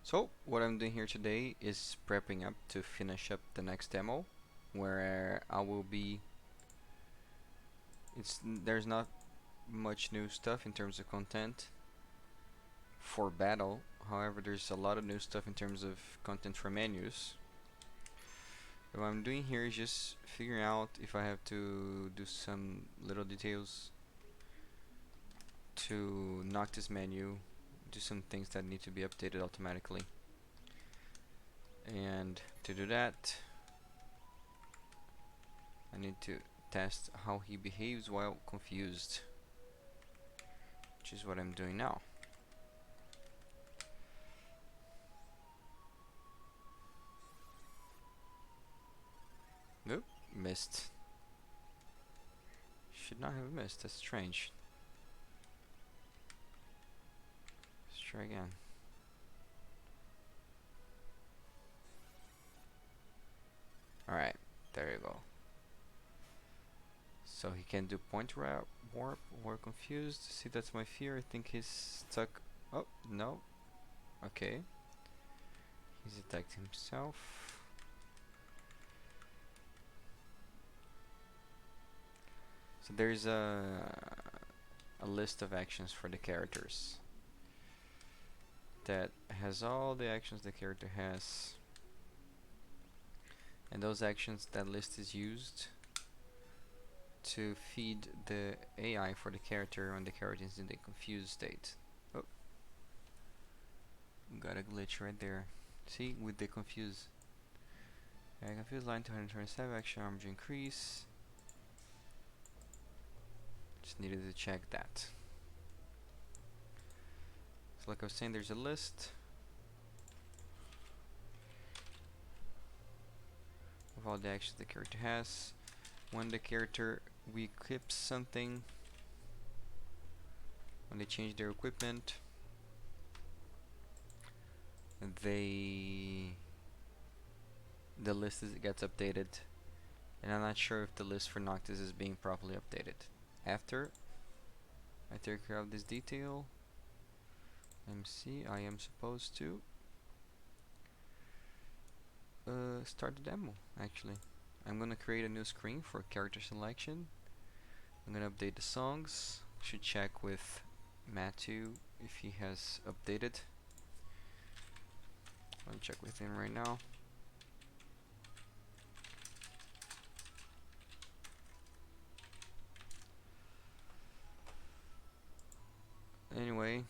So what I'm doing here today is prepping up to finish up the next demo where I will be there's not much new stuff in terms of content for battle. However, there's a lot of new stuff in terms of content for menus. What I'm doing here is just figuring out if I have to do some little details to knock this menu, do some things that need to be updated automatically. And to do that, I need to test how he behaves while confused, which is what I'm doing now. Nope, missed. Should not have missed, that's strange. Let's try again. Alright, there you go. So he can do point warp or confused. See, that's my fear. I think he's stuck. Oh, no. Okay. He's attacked himself. So there's a list of actions for the characters that has all the actions the character has, and those actions, that list is used to feed the AI for the character when the character is in the confused state. Oh, got a glitch right there. See, with the confused. Confused line 227, action armor increase. Just needed to check that. So like I was saying, there's a list of all the actions the character has. When the character equips something, when they change their equipment, the list gets updated, and I'm not sure if the list for Noctis is being properly updated. After I take care of this detail, MC, I am supposed to start the demo. Actually, I'm gonna create a new screen for character selection. I'm gonna update the songs. Should check with Matthew if he has updated. I'll check with him right now. Anyway,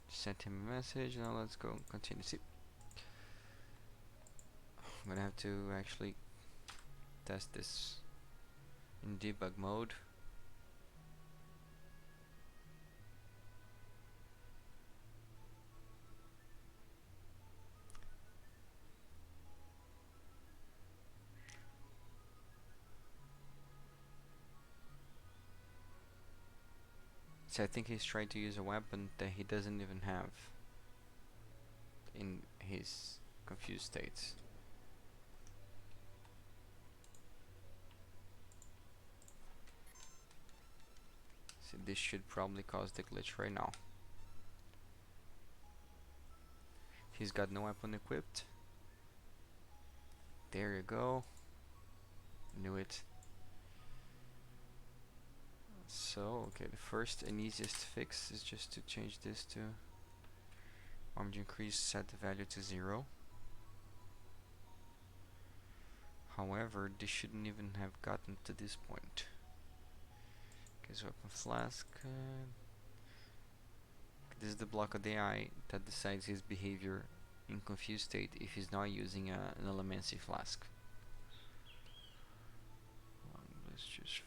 sent him a message. Now let's go continue. See, I'm gonna have to actually test this in debug mode. So I think he's trying to use a weapon that he doesn't even have in his confused states. So this should probably cause the glitch right now. He's got no weapon equipped. There you go. Knew it. So, okay, the first and easiest fix is just to change this to armor increase, set the value to 0. However, this shouldn't even have gotten to this point. Okay, so weapon flask. This is the block of the AI that decides his behavior in confused state if he's not using an elemency flask. Let's just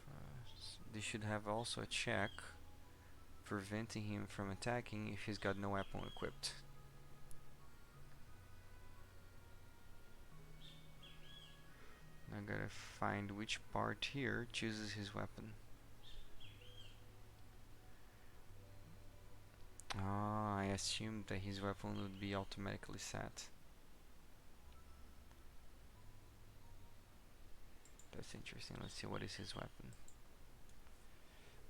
this should have also a check preventing him from attacking if he's got no weapon equipped. I gotta find which part here chooses his weapon. Ah, I assumed that his weapon would be automatically set. That's interesting. Let's see what is his weapon.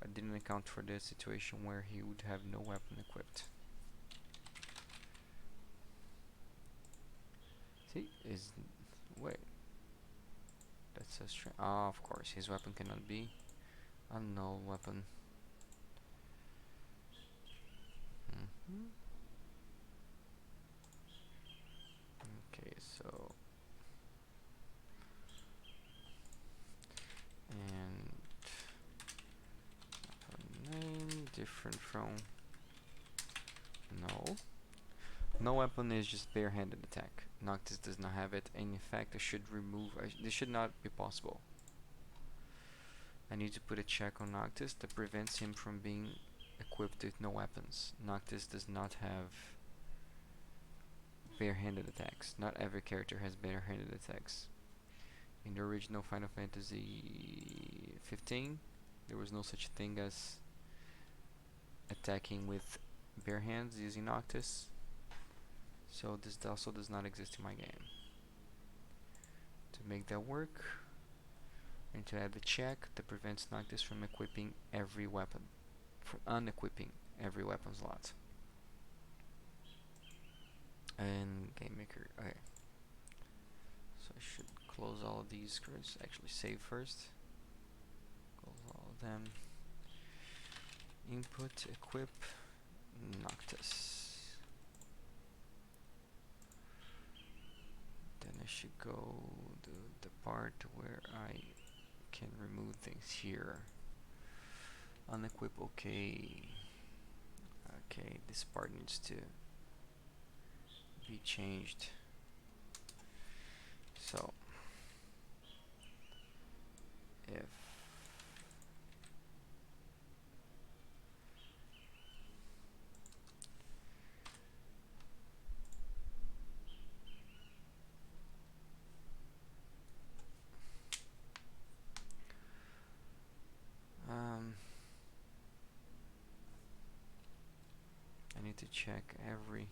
I didn't account for the situation where he would have no weapon equipped. He is... Wait. That's a strange... Ah, of course. His weapon cannot be a null weapon. Okay, so... And... name different from... No. No weapon is just barehanded attack. Noctis does not have it, and in fact I should remove... this should not be possible. I need to put a check on Noctis that prevents him from being equipped with no weapons. Noctis does not have barehanded attacks. Not every character has barehanded attacks. In the original Final Fantasy 15, there was no such thing as attacking with bare hands using Noctis. So this also does not exist in my game. To make that work, I need to add the check that prevents Noctis from equipping every weapon, from unequipping every weapon slot. And GameMaker, okay. So I should close all of these scripts, actually save first. Close all of them. Input, equip, Noctis. Then I should go to the part where I can remove things here. Unequip, okay. Okay, this part needs to be changed. So, if I need to check every...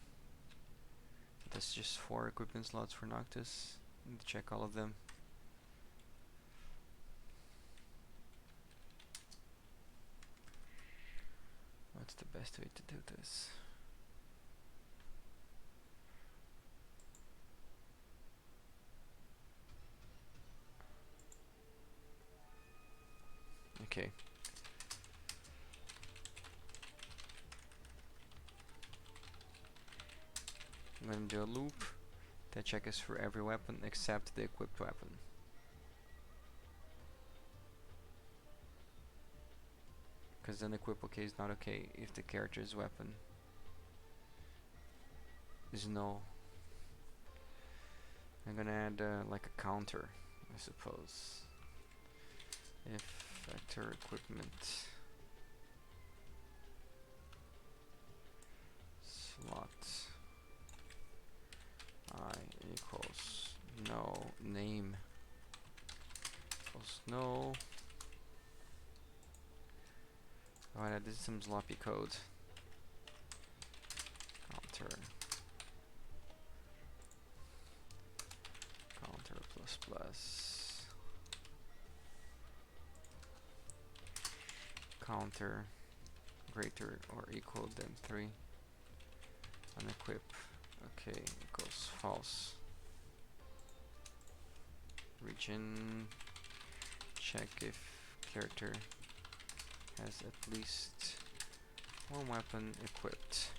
That's just 4 equipment slots for Noctis. I need to check all of them. What's the best way to do this? Okay. I'm going to do a loop. That check is for every weapon except the equipped weapon. Because then equip okay is not okay if the character's weapon is null. I'm gonna add like a counter, I suppose. If vector equipment slot I equals no name equals no. Alright, this is some sloppy code. Counter plus plus counter greater or equal than 3 unequip. Okay, equals false. Region check if character has at least one weapon equipped.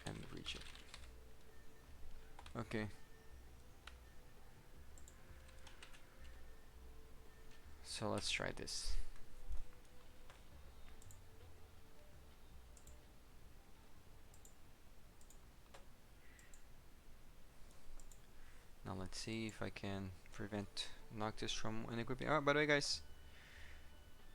And region. Okay. So let's try this. Now let's see if I can prevent Noctis from unequipping. Oh, by the way, guys,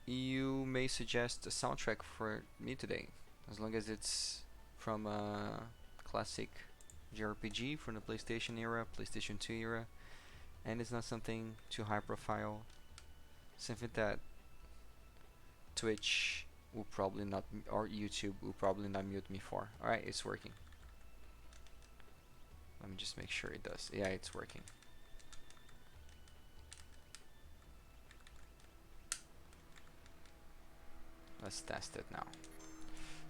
you may suggest a soundtrack for me today, as long as it's from a classic JRPG from the PlayStation era, PlayStation 2 era, and it's not something too high profile, something that Twitch will probably not, or YouTube will probably not mute me for. Alright, it's working. Let me just make sure it does. Yeah, it's working. Let's test it now.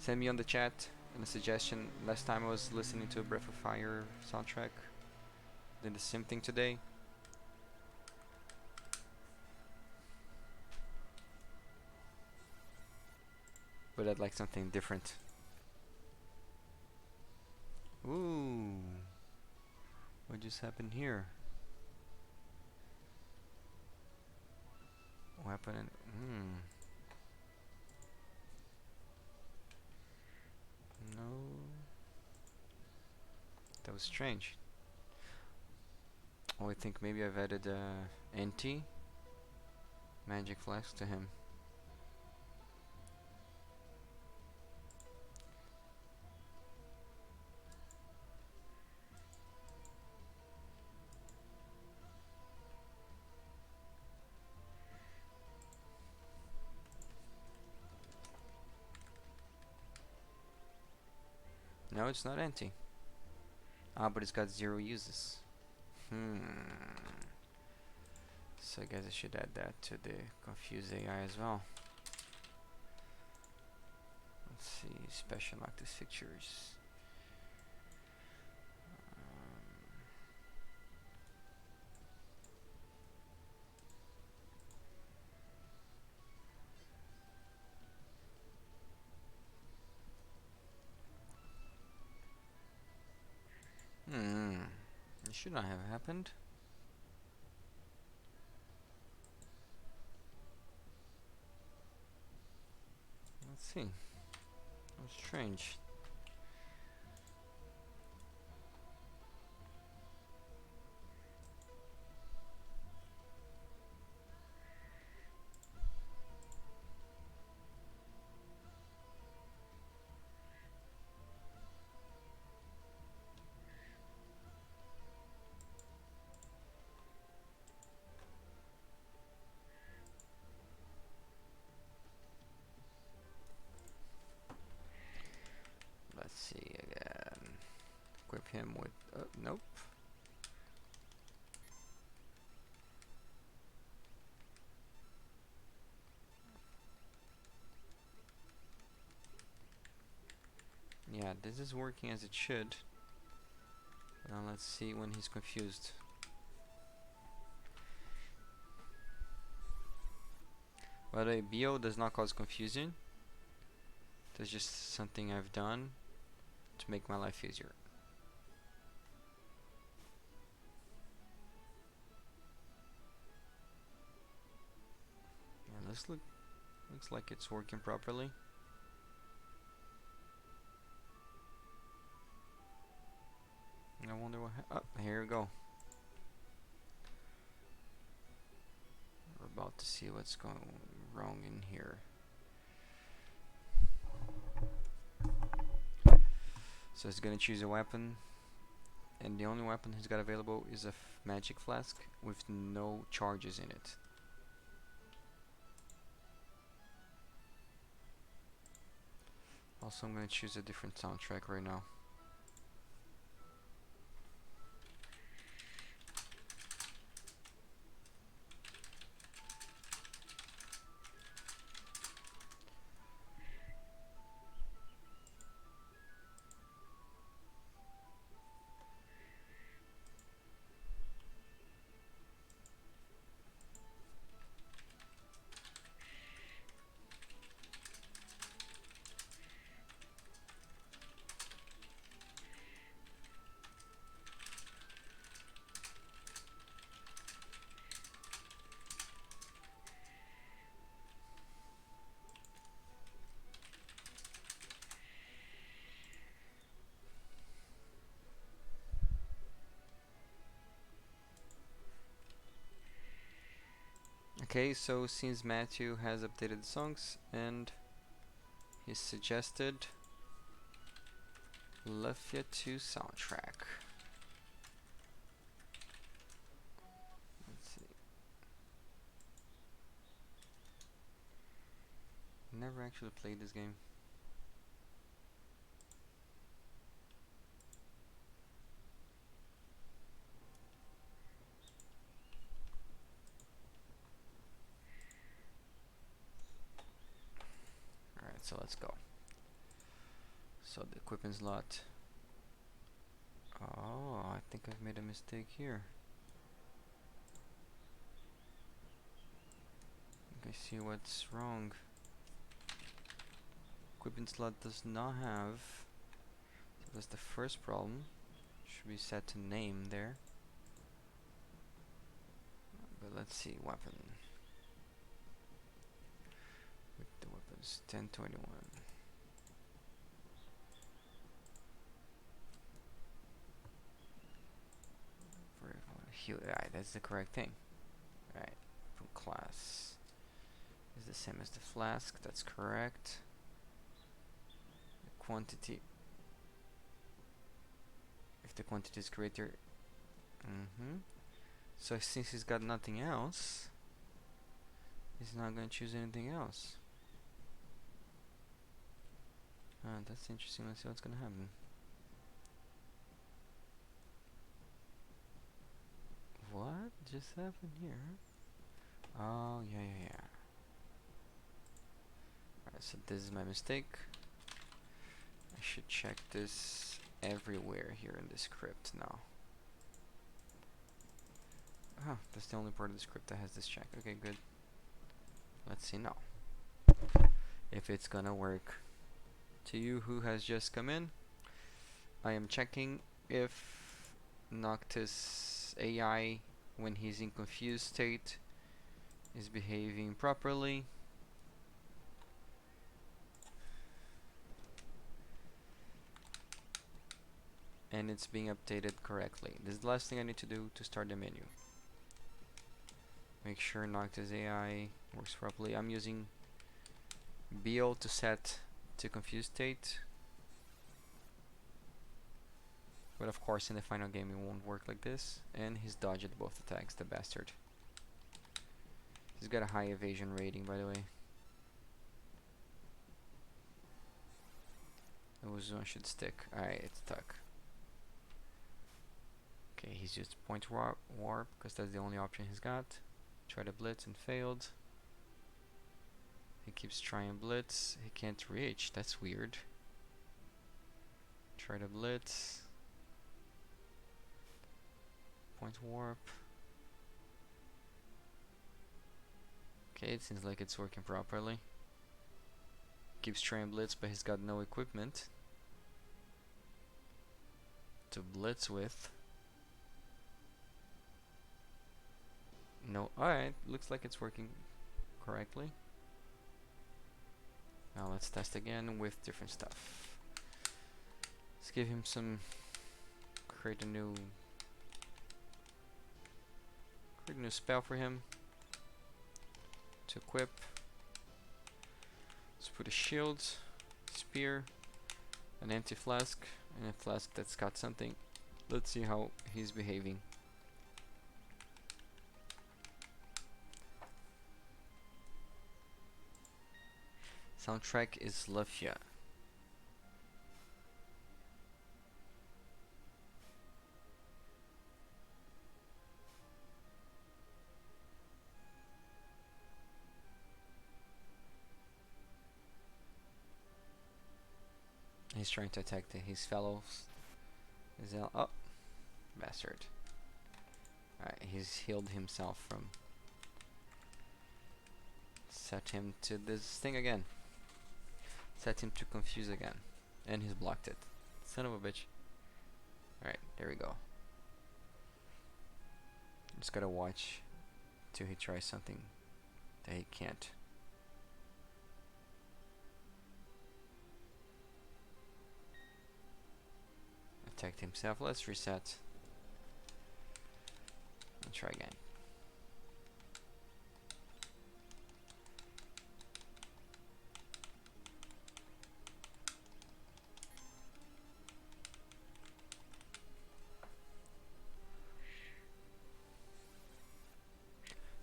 Send me on the chat And a suggestion, last time I was listening to a Breath of Fire soundtrack, did the same thing today. But I'd like something different. Ooh. What just happened here? Weapon and no. That was strange. Oh, I think maybe I've added anti magic flask to him. No, it's not anti. Ah, but it's got 0 uses. So I guess I should add that to the confuse AI as well. Let's see, special active fixtures. It should not have happened. Let's see. That's strange. Let's see again. Equip him with. Nope. Yeah, this is working as it should. Now let's see when he's confused. By the way, BO does not cause confusion. That's just something I've done to make my life easier. Yeah, this looks like it's working properly. I wonder what. Oh, here we go. We're about to see what's going wrong in here. So it's gonna choose a weapon, and the only weapon he's got available is a magic flask with no charges in it. Also, I'm gonna choose a different soundtrack right now. Okay, so since Matthew has updated the songs and he suggested Lafia 2 soundtrack. Let's see. Never actually played this game. Alright, so let's go. So the equipment slot. Oh, I think I've made a mistake here. I see what's wrong. Equipment slot does not have. So that's the first problem. Should be set to name there. But let's see, weapon. With the weapons, 1021. Alright, that's the correct thing. Alright, from class is the same as the flask, that's correct. The quantity, if the quantity is greater, so since he's got nothing else, he's not going to choose anything else. That's interesting. Let's see what's going to happen. What just happened here? Oh, yeah. Alright, so this is my mistake. I should check this everywhere here in the script now. That's the only part of the script that has this check. Okay, good. Let's see now if it's gonna work. To you who has just come in, I am checking if Noctis AI, when he's in confused state, is behaving properly. And it's being updated correctly. This is the last thing I need to do to start the menu. Make sure Noctis AI works properly. I'm using BO to set to confused state. But of course in the final game it won't work like this. And he's dodged both attacks, the bastard. He's got a high evasion rating, by the way. Those one should stick. Alright, it's stuck. Okay, he's used point warp because that's the only option he's got. Tried to blitz and failed. He keeps trying blitz. He can't reach. That's weird. Try to blitz. Point warp. Okay, it seems like it's working properly. Keeps trying blitz, but he's got no equipment to blitz with. No, alright, looks like it's working correctly. Now let's test again with different stuff. Let's give him some, create a new spell for him to equip. Let's put a shield, spear, an empty flask, and a flask that's got something. Let's see how he's behaving. Soundtrack is Lafia. He's trying to attack his fellows. Oh, bastard. Alright, he's healed himself from. Set him to this thing again. Set him to confuse again. And he's blocked it. Son of a bitch. Alright, there we go. Just gotta watch till he tries something that he can't. Attacked himself. Let's reset. And try again.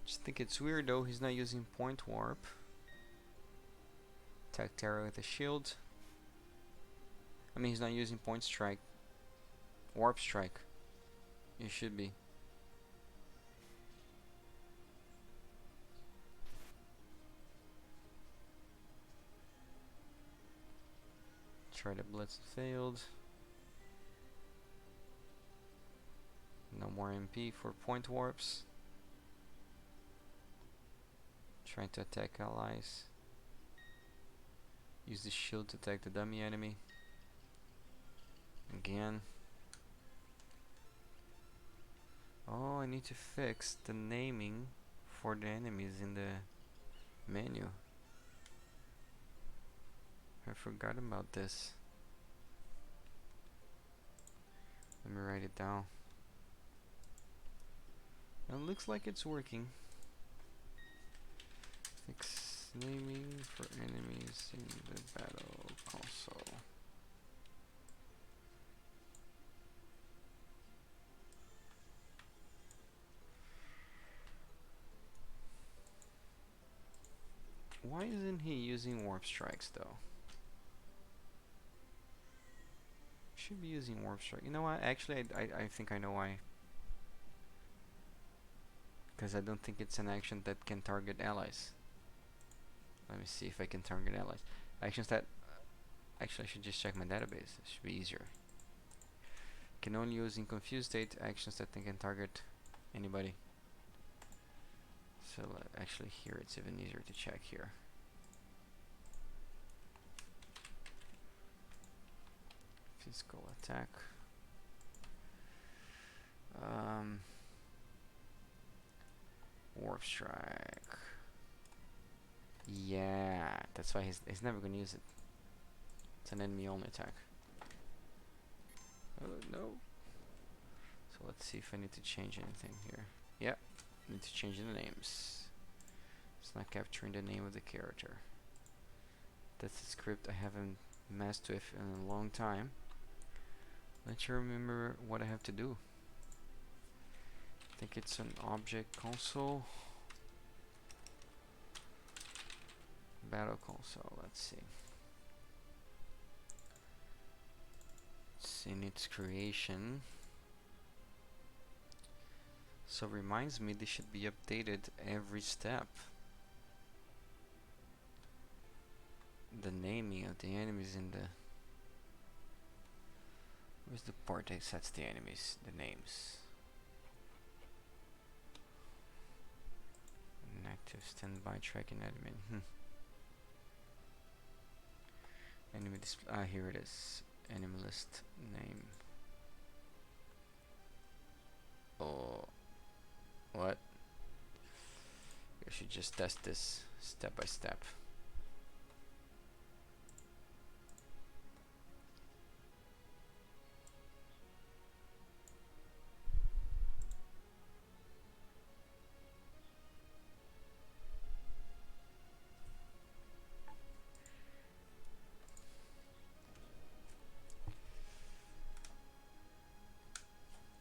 Just think it's weird though, he's not using point warp. Attack Terra with a shield. I mean, he's not using point strike. Warp strike. He should be. try the blitz, failed. No more MP for point warps. Trying to attack allies. Use the shield to attack the dummy enemy. Again. Oh, I need to fix the naming for the enemies in the menu. I forgot about this. Let me write it down. It looks like it's working. Fix naming for enemies in the battle console. Why isn't he using warp strikes though? Should be using warp strike. You know what? Actually, I think I know why. Because I don't think it's an action that can target allies. Let me see if I can target allies. Actions that... actually, I should just check my database. It should be easier. Can only use in confused state actions that can target anybody. So actually here it's even easier to check here. Physical attack. Warp strike. Yeah, that's why he's never gonna use it. It's an enemy only attack. Oh no. So let's see if I need to change anything here. Yeah, need to change the names. It's not capturing the name of the character. That's a script I haven't messed with in a long time. Let's remember what I have to do. I think it's an object console. Battle console, let's see. It's in its creation. So reminds me they should be updated every step. The naming of the enemies in the... where's the part that sets the enemies, the names? An active standby tracking admin. Enemy display. Ah, here it is. Enemy list name. Oh, what? I should just test this step by step.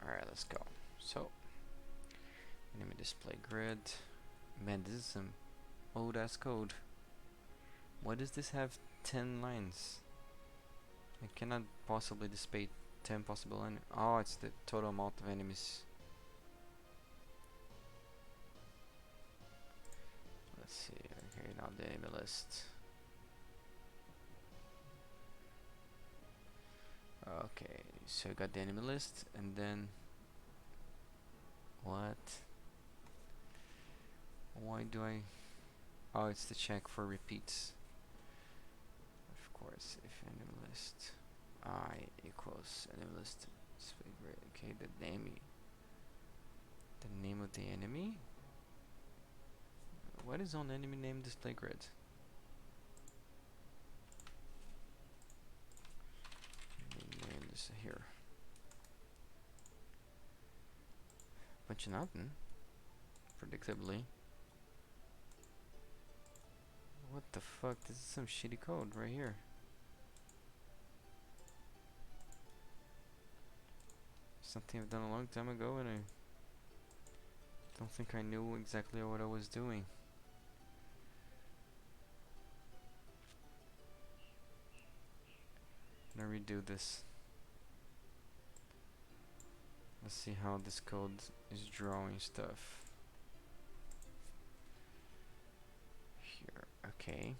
Alright, let's go. So, enemy display grid. Man, this is some old ass code. Why does this have 10 lines? I cannot possibly display 10 possible enemies. Oh, it's the total amount of enemies. Let's see. Okay, now the enemy list. Okay, so you got the enemy list, and then what? Why do I? Oh, it's to check for repeats. Of course, if enemy list I equals enemy list display grid. Okay, the name of the enemy. What is on enemy name display grid? Name this here. Bunch of nothing. Predictably. What the fuck? This is some shitty code right here. Something I've done a long time ago, and I don't think I knew exactly what I was doing. I'm gonna redo this. Let's see how this code is drawing stuff. Here, okay.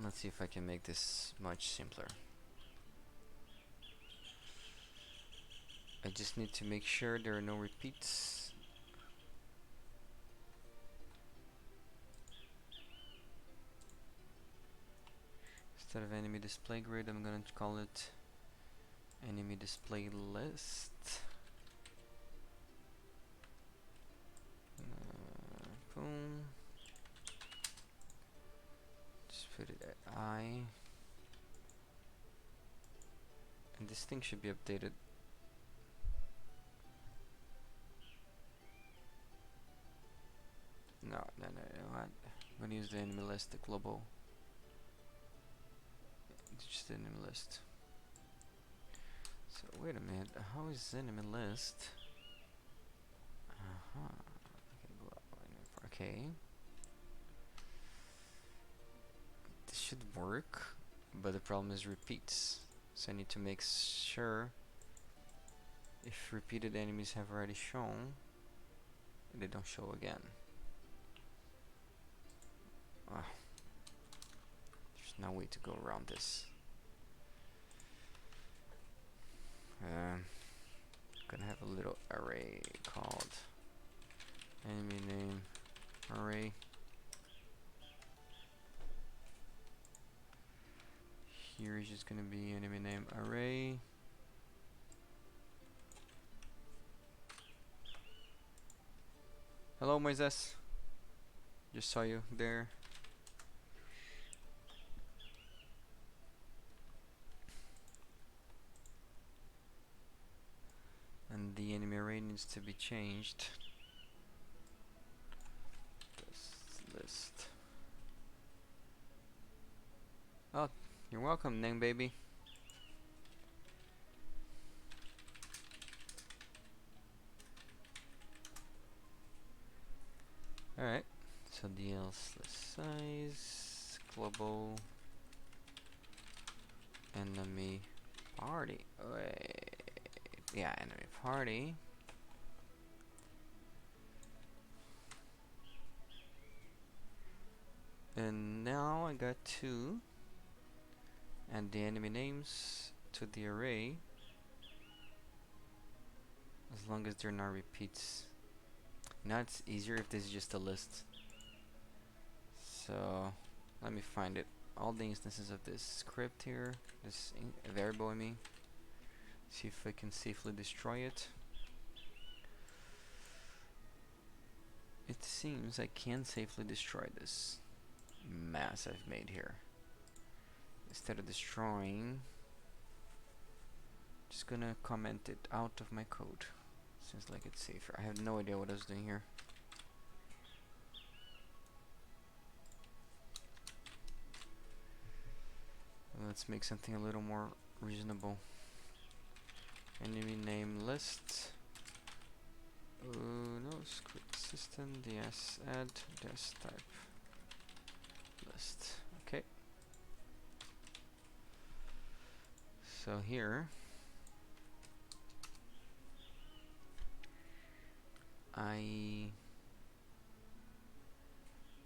Let's see if I can make this much simpler. I just need to make sure there are no repeats. Instead of enemy display grid, I'm gonna call it enemy display list. Boom. Just put it at I. And this thing should be updated. No, what? I'm gonna use the enemy list, the global. It's just the enemy list. So wait a minute, how is enemy list? Okay. This should work, but the problem is repeats. So I need to make sure if repeated enemies have already shown, they don't show again. There's no way to go around this. Gonna have a little array called enemy name array. Here is just gonna be enemy name array. Hello, Moises. Just saw you there. And the enemy array needs to be changed. This list. Oh, you're welcome, Name Baby. Alright, so DL's list size, global, enemy party. Wait. Yeah, enemy party. And now I got two. And the enemy names to the array. As long as they're not repeats. Now it's easier if this is just a list. So let me find it. All the instances of this script here, this variable I mean. See if I can safely destroy it. It seems I can safely destroy this mess I've made here. Instead of destroying, just gonna comment it out of my code. Seems like it's safer. I have no idea what I was doing here. Let's make something a little more reasonable. Enemy name list. No, script system, ds add, ds type list. Okay. So here I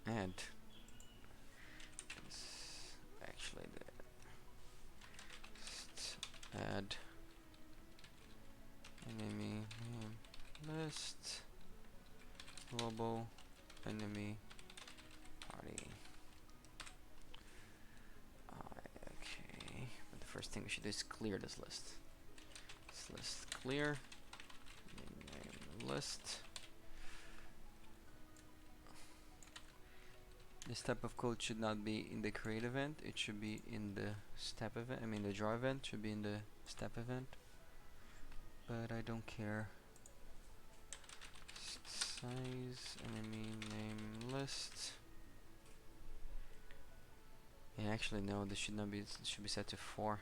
add this, actually add enemy name list global enemy party. Okay, but the first thing we should do is clear this list. This list clear. Name list. This type of code should not be in the create event. It should be in the step event. I mean, the draw event should be in the step event. But I don't care. Size enemy name list. Yeah, actually no. This should not be. It should be set to 4.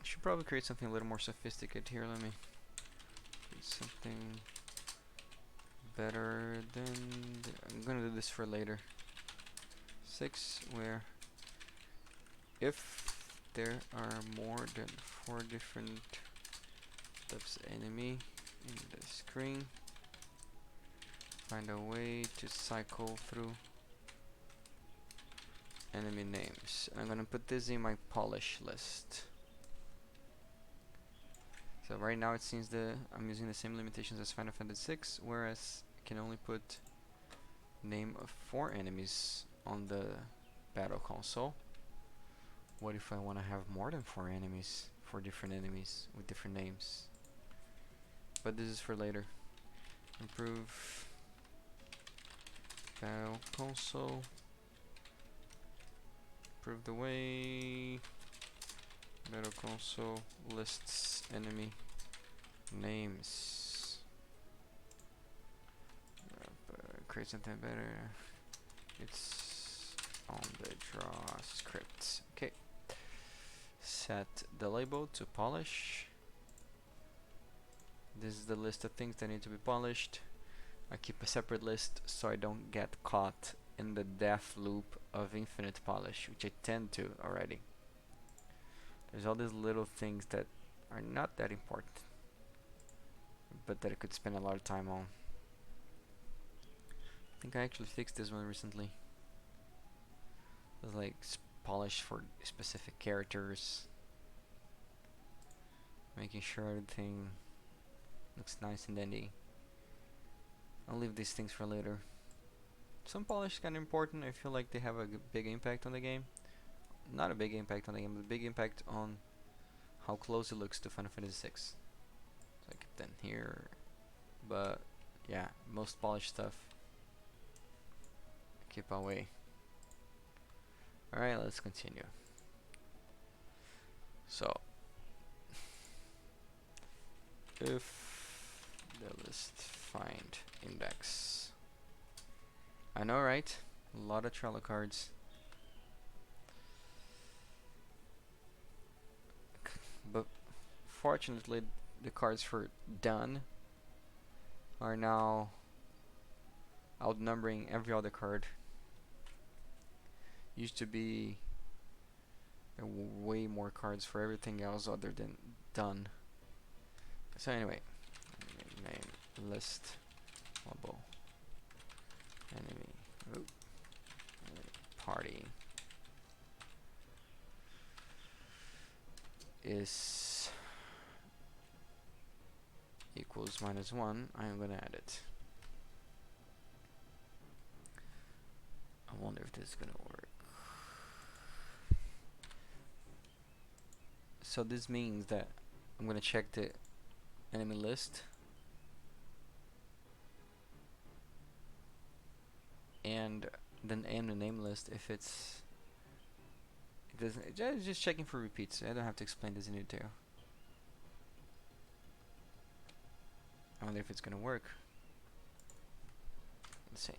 I should probably create something a little more sophisticated here. Let me create something better than I'm gonna do this for later. 6 where if there are more than 4 different types of enemy in the screen, find a way to cycle through enemy names. I'm gonna put this in my polish list. So right now it seems I'm using the same limitations as Final Fantasy VI, whereas I can only put name of 4 enemies on the battle console. What if I want to have more than 4 enemies? 4 different enemies with different names. But this is for later. Improve battle console. Improve the way battle console lists enemy names. Create something better. It's on the draw script. Okay. Set the label to polish. This is the list of things that need to be polished. I keep a separate list so I don't get caught in the death loop of infinite polish, which I tend to already. There's all these little things that are not that important, but that I could spend a lot of time on. I think I actually fixed this one recently. It was like polish for specific characters, making sure everything looks nice and dandy. I'll leave these things for later. Some polish is kind of important. I feel like they have a big impact on the game. Not a big impact on the game, but a big impact on how close it looks to Final Fantasy VI. So I keep that here. But yeah, most polished stuff keep away. Alright, let's continue. So if the list find index. I know, right? A lot of Trello cards. But fortunately the cards for done are now outnumbering every other card. Used to be way more cards for everything else other than done. So anyway, name list label enemy party is equals -1. I'm gonna add it. I wonder if this is gonna work. So this means that I'm gonna check the enemy list and then aim the name list if it doesn't. Just checking for repeats. I don't have to explain this in detail. I wonder if it's gonna work. Let's see.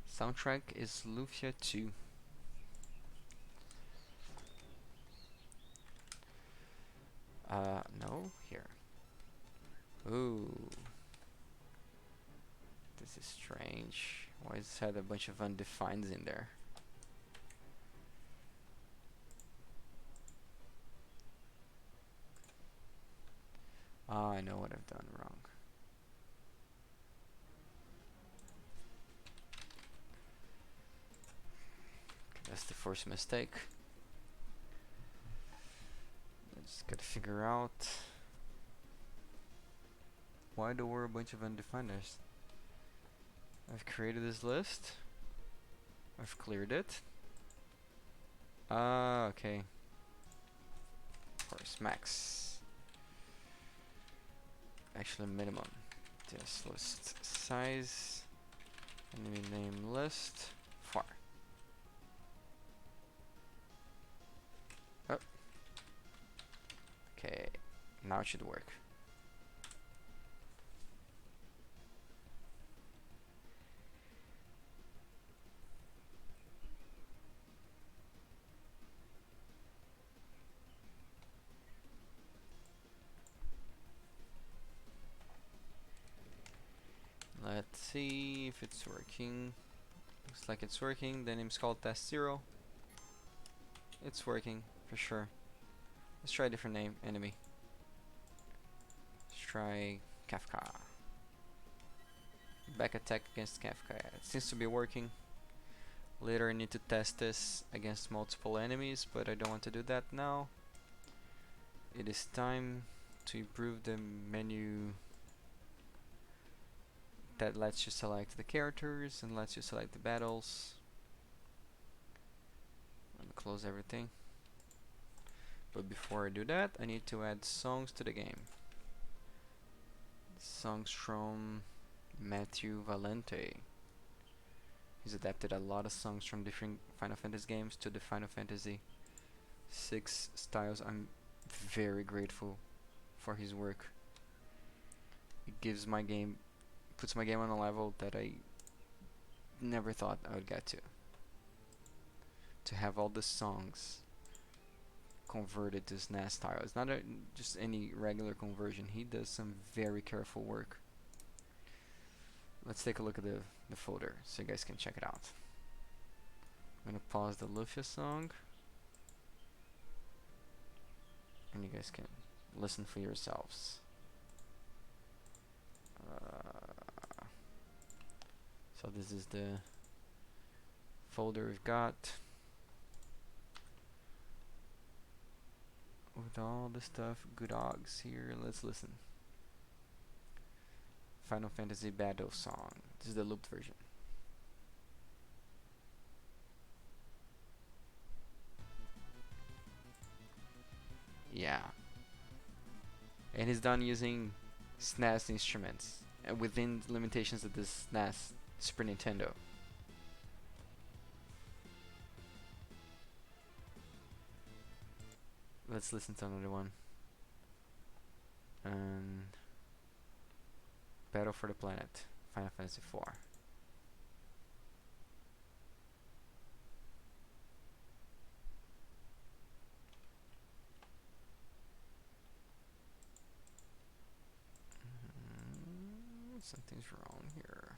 Soundtrack is Lufia 2. No, here. Ooh. This is strange. Why does it have a bunch of undefineds in there? Ah, I know what I've done wrong. That's the first mistake. I just gotta figure out why there were a bunch of undefiners. I've created this list. I've cleared it. Ah, okay. Force max. Actually, minimum. Just list size. Enemy name list. Far. Oh. Okay. Now it should work. Let's see if it's working. Looks like it's working. The name's called Test 0. It's working for sure. Let's try a different name, enemy. Let's try Kafka. Back attack against Kafka. It seems to be working. Later I need to test this against multiple enemies, but I don't want to do that now. It is time to improve the menu that lets you select the characters and lets you select the battles. I'm gonna close everything. But before I do that, I need to add songs to the game. Songs from Matthew Valente. He's adapted a lot of songs from different Final Fantasy games to the Final Fantasy VI styles. I'm very grateful for his work. It gives my game, puts my game on a level that I never thought I would get to. To have all the songs converted to SNES style. It's not just any regular conversion. He does some very careful work. Let's take a look at the folder so you guys can check it out. I'm gonna pause the Lucia song and you guys can listen for yourselves. So this is the folder we've got with all the stuff, good dogs here. Let's listen. Final Fantasy Battle Song. This is the looped version. Yeah. And he's done using SNES instruments within the limitations of the SNES Super Nintendo. Let's listen to another one. And Battle for the Planet, Final Fantasy IV. Something's wrong here.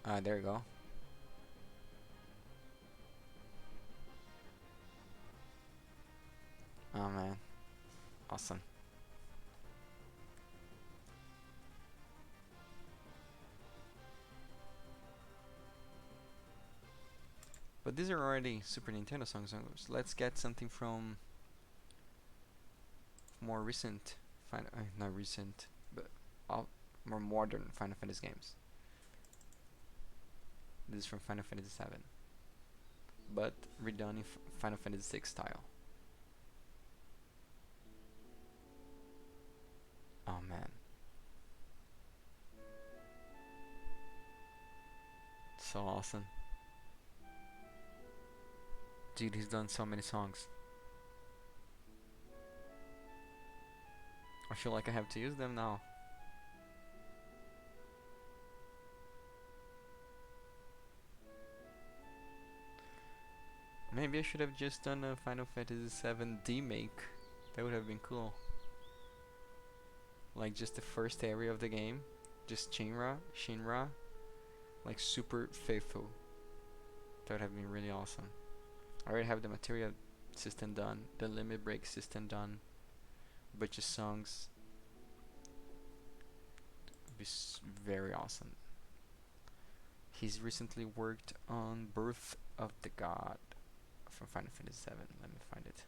Ah, there you go. Oh man, awesome. But these are already Super Nintendo songs. Let's get something from more recent, not recent, but more modern Final Fantasy games. This is from Final Fantasy VII, but redone in Final Fantasy VI style. Oh man. So awesome. Dude, he's done so many songs. I feel like I have to use them now. Maybe I should have just done a Final Fantasy VII remake. That would have been cool. Like just the first area of the game, just Shinra, like super faithful. That would have been really awesome. I already have the materia system done, the limit break system done, a bunch of songs. It'd be very awesome. He's recently worked on Birth of the God from Final Fantasy VII. Let me find it.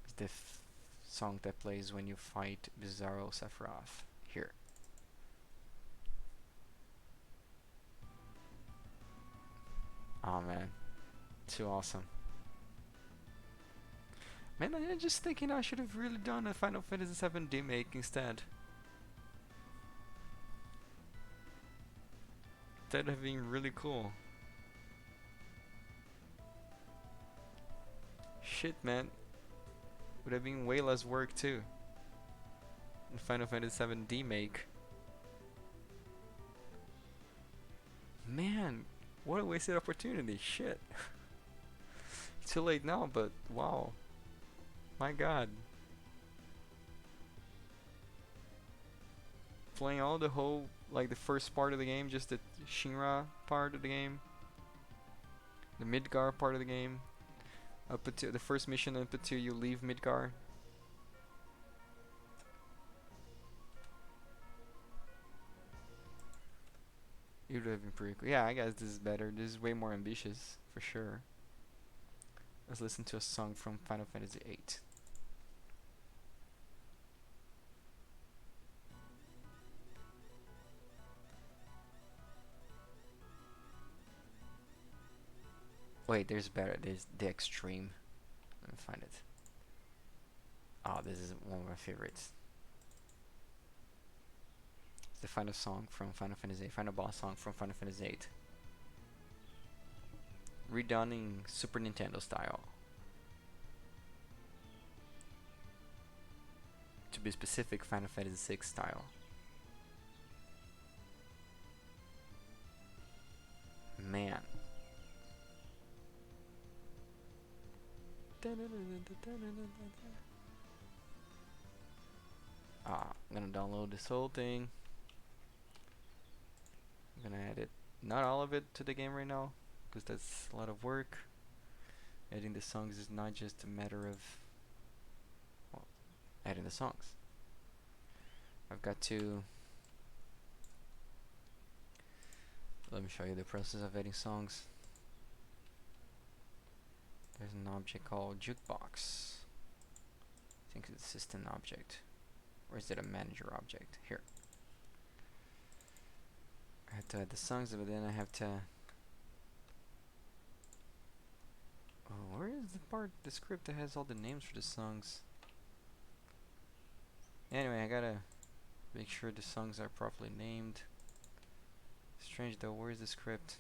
It's the song that plays when you fight Bizarro Sephiroth. Here. Oh man, too awesome. Man, I'm just thinking I should have really done a Final Fantasy VII remake instead. That would have been really cool. Shit, man. Would have been way less work too. In Final Fantasy VII remake. Man, what a wasted opportunity. Shit. Too late now, but wow. My god. playing all the whole, like the first part of the game, just the Shinra part of the game, the Midgar part of the game, up until the first mission, up until you leave Midgar. It would have been pretty cool. Yeah, I guess this is better. This is way more ambitious, for sure. Let's listen to a song from Final Fantasy VIII. Wait, there's better. There's the Extreme. Let me find it. Oh, this is one of my favorites. It's the final song from Final Fantasy VIII. Final boss song from Final Fantasy VIII. Redone in Super Nintendo style. To be specific, Final Fantasy VI style. Man. I'm gonna download this whole thing. I'm gonna add it, not all of it, to the game right now, because that's a lot of work. Adding the songs is not just a matter of, well, adding the songs. I've got to, let me show you the process of adding songs. There's an object called Jukebox. I think it's a system object. Or is it a manager object? Here. I have to add the songs, but then I have to... Oh, where is the part, the script that has all the names for the songs? Anyway, I gotta make sure the songs are properly named. Strange though, where is the script?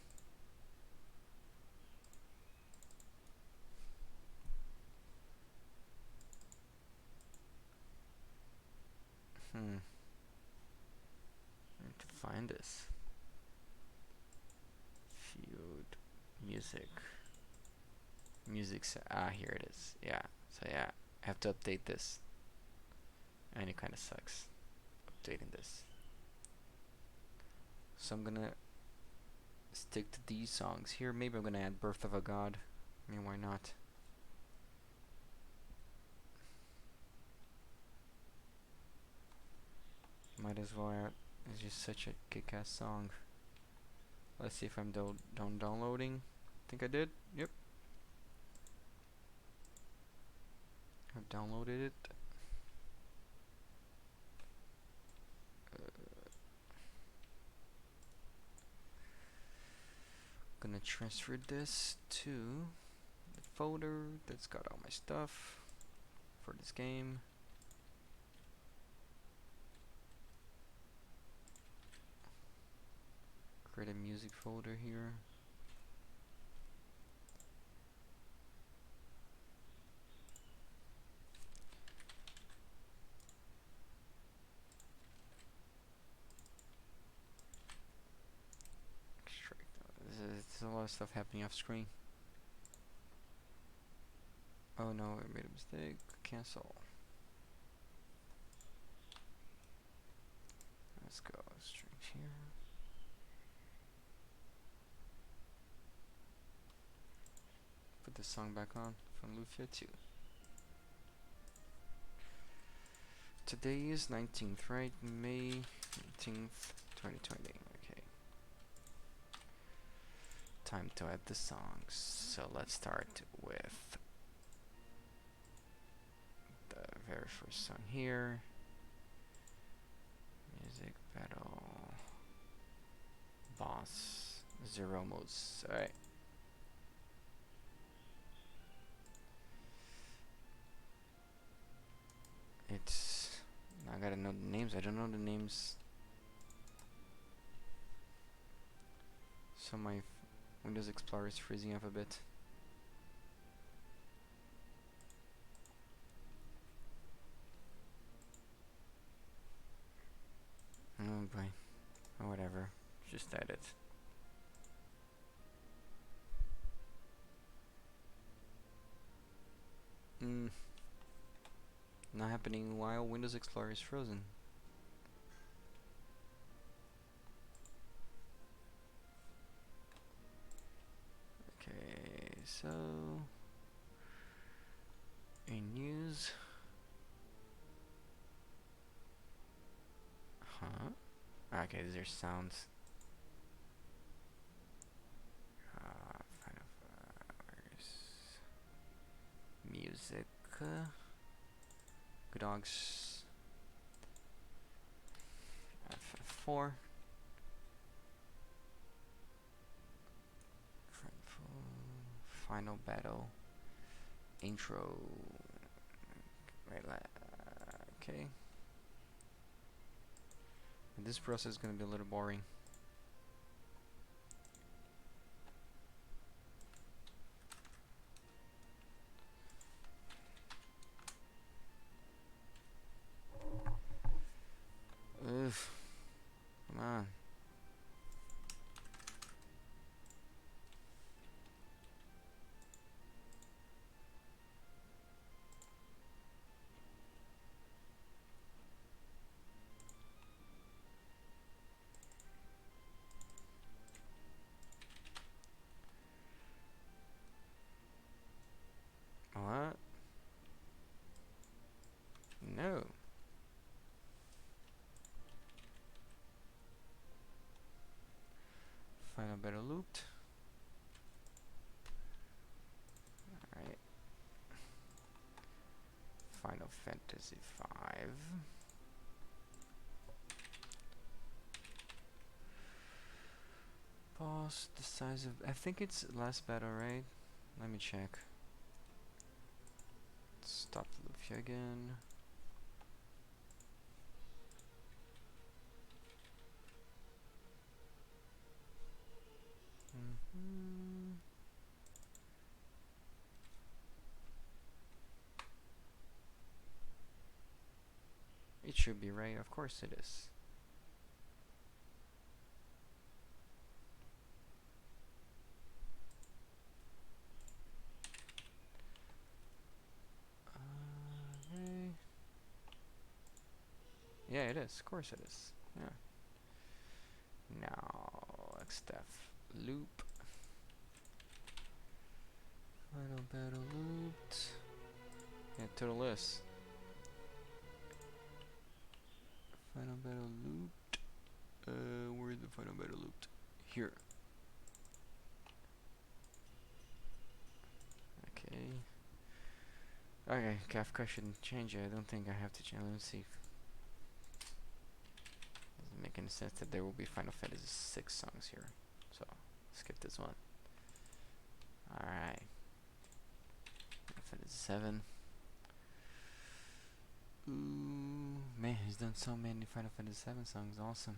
I need to find this. Field music. Here it is. Yeah. So yeah, I have to update this. And it kind of sucks updating this. So I'm gonna stick to these songs here. Maybe I'm gonna add Birth of a God. I mean, why not? Might as well add. It's just such a kick-ass song. Let's see if I'm done downloading. I think I did. Yep. I've downloaded it. Gonna transfer this to the folder that's got all my stuff for this game. Create a music folder here. There's a lot of stuff happening off screen. Oh no, I made a mistake. Cancel. Let's go straight here. Put the song back on from Lufia 2. Today is 19th, right? May 19th, 2020. Okay. Time to add the songs. So let's start with the very first song here. Music, battle, boss, 0 modes. Alright. I gotta know the names. I don't know the names. So my Windows Explorer is freezing up a bit. Oh boy. Oh, whatever. Just add it. Not happening while Windows Explorer is frozen. so in news, okay, these are sounds. Where's music? Good dogs. F4. Final battle. Intro. Wait, okay. And this process is gonna be a little boring. Ugh. Come on. What? No. Final battle looped. Alright. Final Fantasy V. Boss, the size of... I think it's last battle, right? Let me check. Stop the loop here again. It should be right, of course it is. Okay. Yeah, it is, of course it is. Yeah. Now, XDEF loop. Final battle looped. Yeah, total list. Final battle looped. Where's the final battle looped? Here. Okay. Okay, Kafka shouldn't change it. I don't think I have to change. Let's see. Doesn't make any sense that there will be Final Fantasy 6 songs here. So, skip this one. Alright. Final Fantasy 7. Ooh, man, he's done so many Final Fantasy 7 songs. Awesome.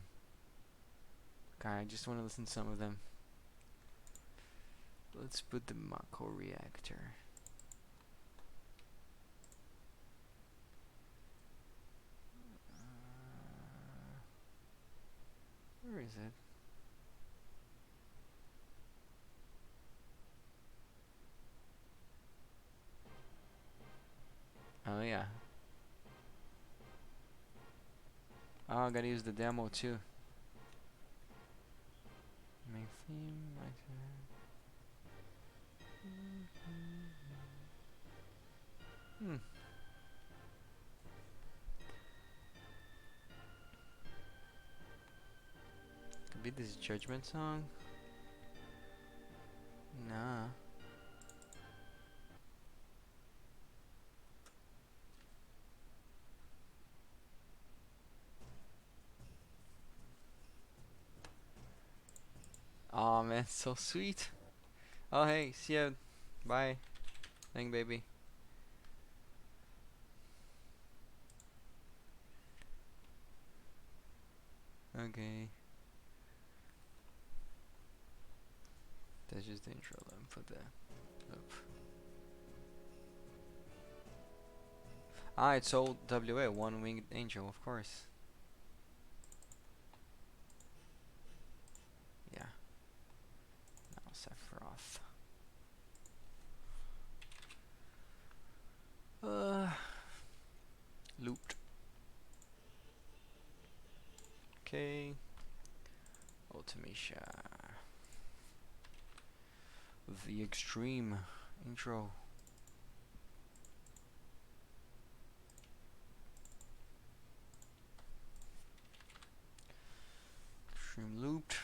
God, I just want to listen to some of them. Let's put the Mako reactor. Where is it? Oh yeah. Oh, I gotta use the demo too. Main theme, Could be this Judgment song. Nah. Oh man, so sweet. Oh hey, see ya. Bye. Thank baby. Okay. That's just the intro. Let me put that up. Ah, it's old WA, One Winged Angel, of course. Yeah. Now Sephiroth. Looped. Okay. Ultimacia. the extreme intro. Extreme looped.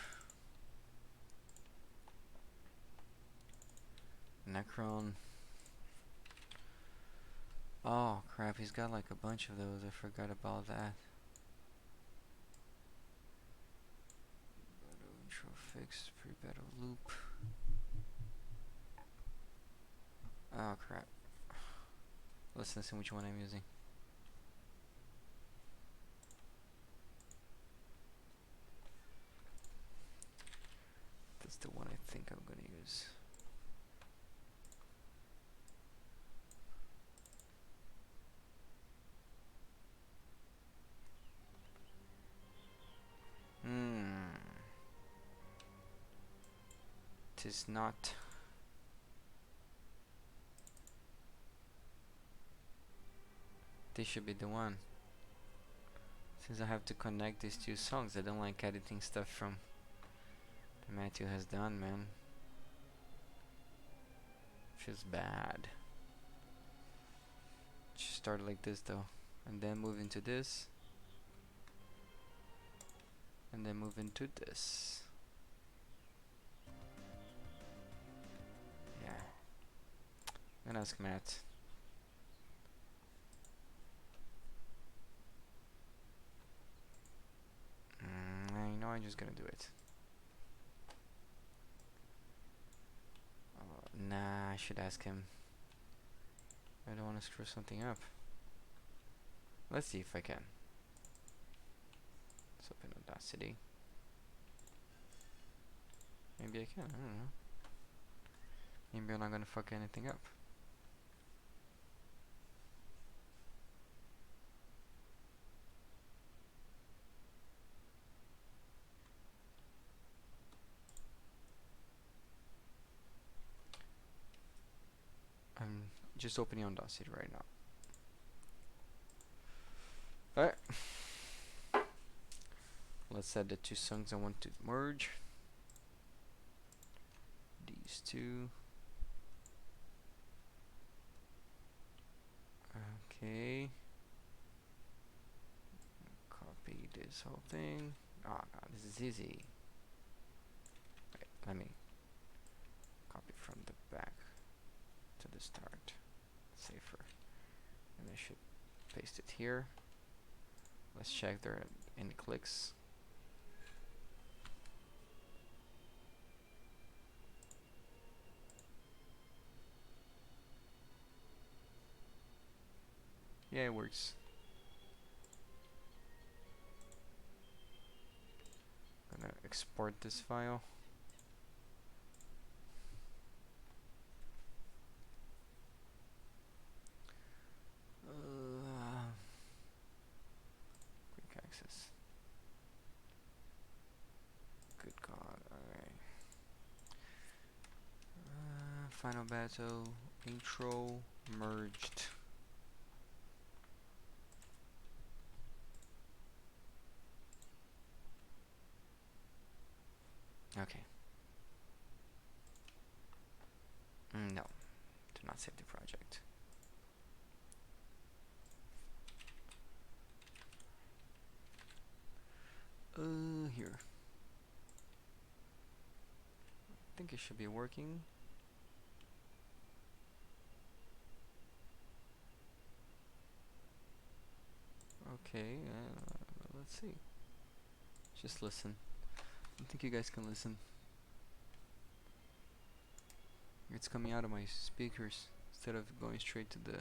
Necron. Oh crap, he's got like a bunch of those. I forgot about that. Battle intro fix, pre-battle loop. Oh crap. Let's listen which one I'm using. That's the one I think I'm gonna use. Tis not. This should be the one. Since I have to connect these two songs, I don't like editing stuff from that Matthew has done, man. Feels bad. Should start like this though, and then move into this, and then move into this. Yeah. I'm gonna ask Matt. I know I'm just gonna do it. Nah, I should ask him. I don't want to screw something up. Let's see if I can. Let's open Audacity. Maybe I can, I don't know. Maybe I'm not gonna fuck anything up. I'm just opening Audacity right now. Alright. Let's add the two songs I want to merge. These two. Okay. Copy this whole thing. Oh god, this is easy. Wait, let me copy from the back to the start. Safer. And I should paste it here. Let's check there are any clicks. Yeah, it works. Gonna export this file. Quick access. Good God, alright. Final battle, intro, merged. Okay. No, do not save the project. Here. I think it should be working. Okay, let's see. Just listen. I think you guys can listen. It's coming out of my speakers instead of going straight to the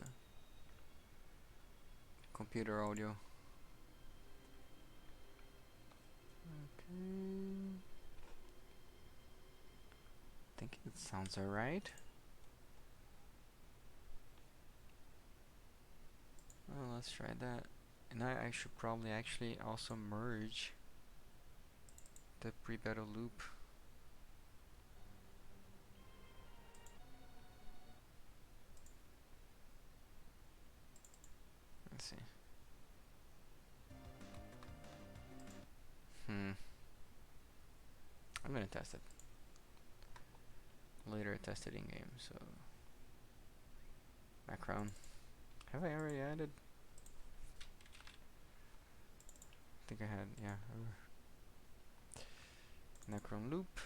computer audio. Okay. I think it sounds alright. Well, let's try that. And I should probably actually also merge the pre-battle loop. Let's see. I'm gonna test it later already tested in game, so background. Have I already added? I think I had, yeah. Necron loop.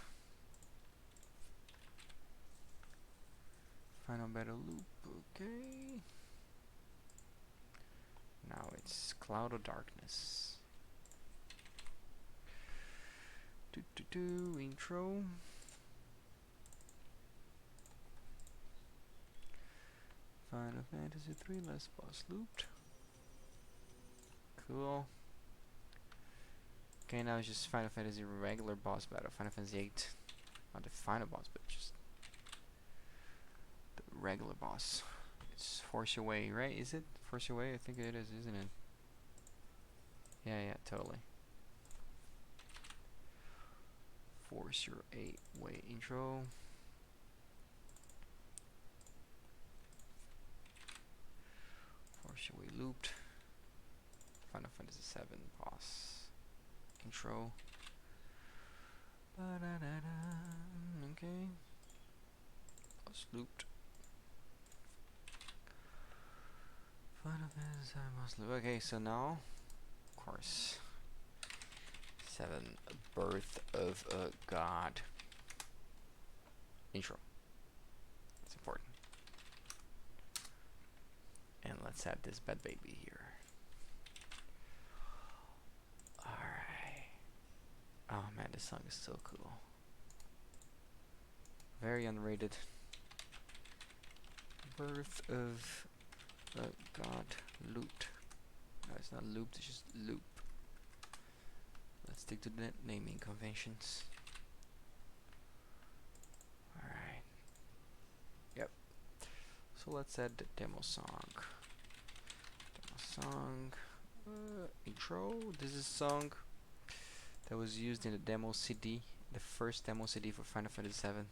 Final battle loop, okay. Now it's Cloud of Darkness. Intro. Final Fantasy 3 last boss looped. Cool. Okay, now it's just Final Fantasy regular boss battle. Final Fantasy 8. Not the final boss, but just the regular boss. It's Force Your Way, right? Is it? Force Your Way? I think it is, isn't it? Yeah, totally. Force Your Way intro. Force Your Way looped. Final Fantasy 7 boss intro. Okay. Boss looped. Final Fantasy 7 boss loop. Okay, so now, of course, 7 Birth of a God intro. It's important. And let's add this bad baby here. Alright. Oh man, this song is so cool. Very underrated. Birth of a God looped. No, it's not looped, it's just loop. Let's stick to the naming conventions. Alright. Yep. So let's add the demo song. Intro. This is a song that was used in the demo CD, the first demo CD for Final Fantasy 7,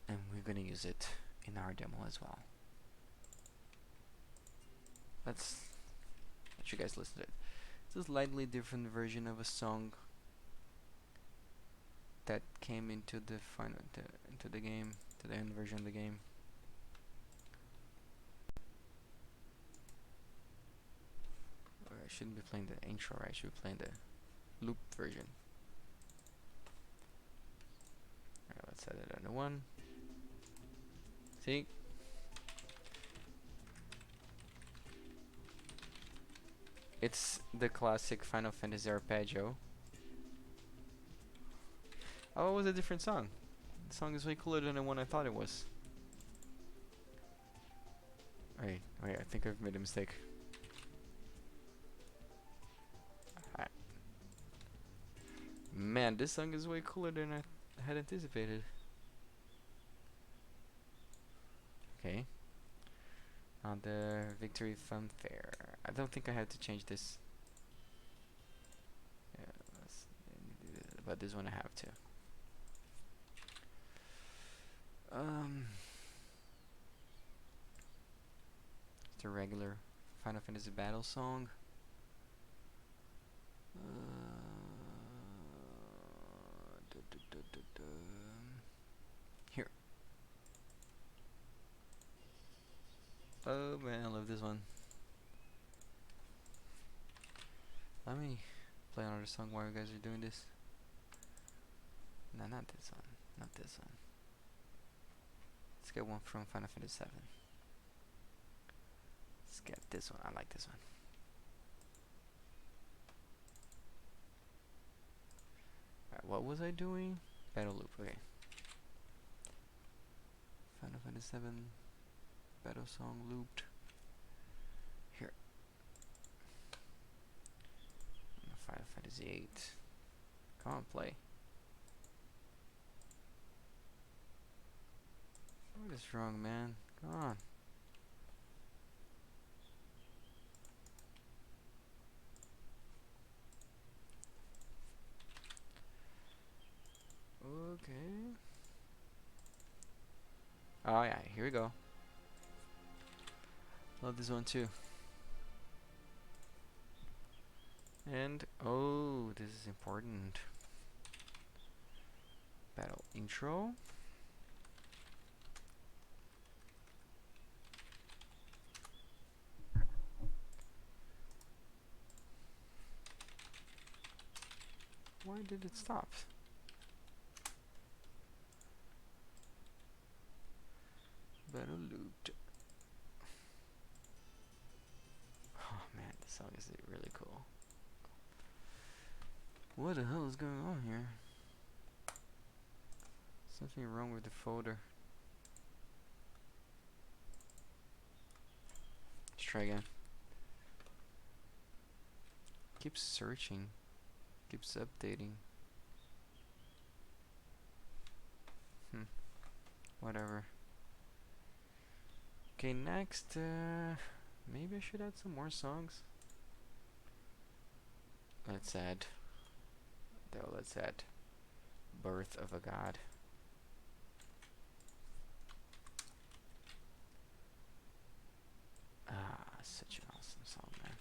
and we're gonna use it in our demo as well. Let's let you guys listen to it. It's a slightly different version of a song that came into the into the game, to the end version of the game. I shouldn't be playing the intro, right? I should be playing the loop version. Alright, let's set it under 1. See? It's the classic Final Fantasy arpeggio. Oh, it was a different song. The song is way cooler than the one I thought it was. Wait, I think I've made a mistake. Man, this song is way cooler than I had anticipated. Okay. On the Victory Fanfare. I don't think I had to change this. Yeah, but this one I have to. It's a regular Final Fantasy battle song. Here. Oh man, I love this one. Let me play another song while you guys are doing this. No, not this one. Not this one. Let's get one from Final Fantasy 7. Let's get this one. I like this one. Alright, what was I doing? Battle loop, okay. Final Fantasy 7 battle song looped. Here. Final Fantasy 8. Come on, play. What is wrong, man? Come on. Okay. Oh yeah, here we go. Love this one too. And oh, this is important. Battle intro. Why did it stop? Better loot. Oh man, this song is really cool. What the hell is going on here? Something wrong with the folder. Let's try again. Keeps searching. Keeps updating. Whatever. Okay, next, maybe I should add some more songs. Let's add Birth of a God. Ah, such an awesome song, man.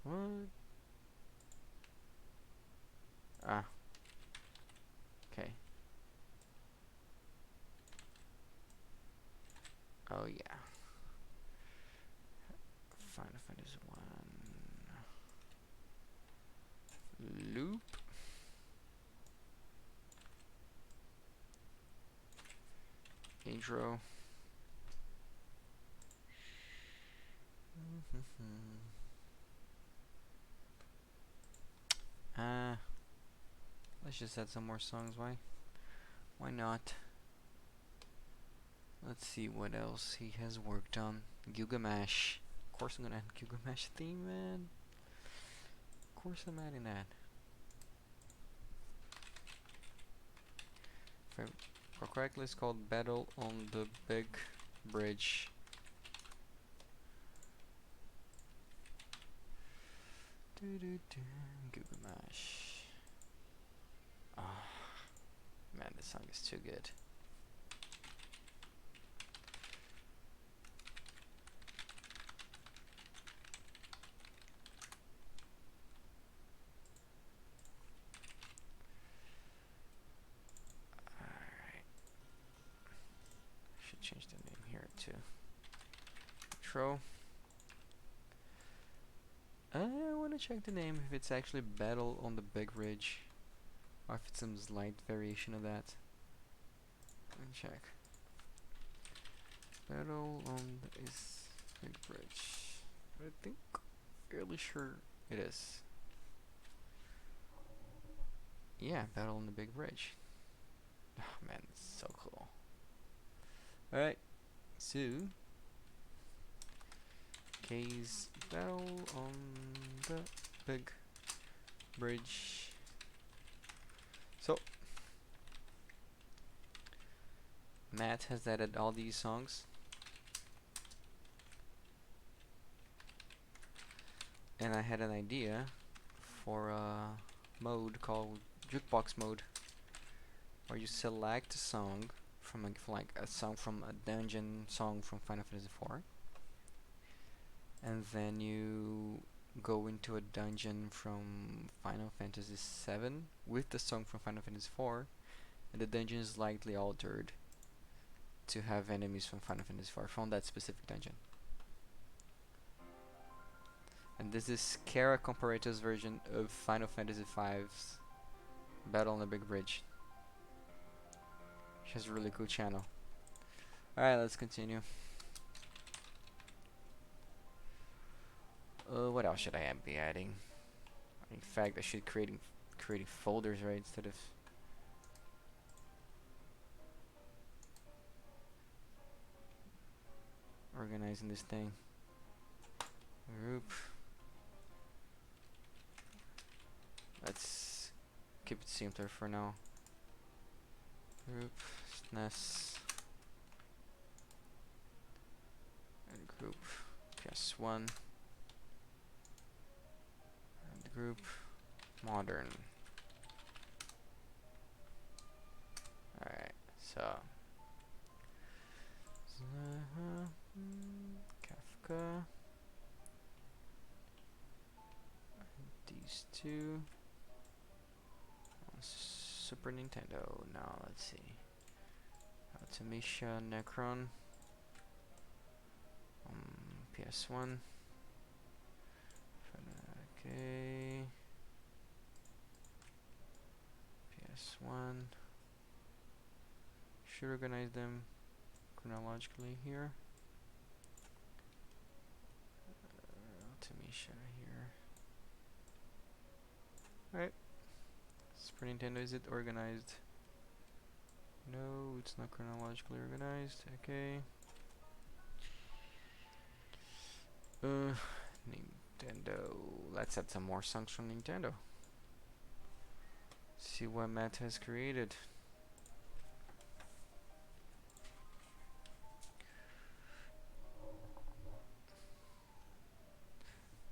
What? Ah. Okay. Oh yeah. Final Fantasy 1. Loop. Intro. Let's just add some more songs. Why not? Let's see what else he has worked on. Gilgamesh. Of course I'm gonna add Gilgamesh theme, man. Of course I'm adding that. If I recall correctly, it's called Battle on the Big Bridge. Gilgamesh. Oh, man, this song is too good. Alright. Should change the name here to intro. I want to check the name if it's actually Battle on the Big Ridge, or if it's some slight variation of that. Let me check. Battle on the Big Bridge. I think fairly sure it is. Yeah, Battle on the Big Bridge. Oh man, it's so cool. Alright, so K's Battle on the Big Bridge. So Matt has added all these songs, and I had an idea for a mode called Jukebox Mode, where you select a song from a song from a dungeon song from Final Fantasy IV, and then you go into a dungeon from Final Fantasy VII with the song from Final Fantasy IV, and the dungeon is slightly altered to have enemies from Final Fantasy IV from that specific dungeon. And this is Kara Comparato's version of Final Fantasy V's Battle on the Big Bridge. She has a really cool channel. Alright, let's continue. What else should I be adding? In fact, I should creating folders, right, instead of organizing this thing. Group. Let's keep it simpler for now. Group, SNES, and group PS1, and group modern. Alright, so Kafka, these two on Super Nintendo. Now let's see. Ultimisha Necron. PS1. Okay. PS1. Should organize them chronologically here. Ultimation here. Alright. Super Nintendo, is it organized? No, it's not chronologically organized. Okay. Nintendo. Let's add some more songs from Nintendo. See what Matt has created.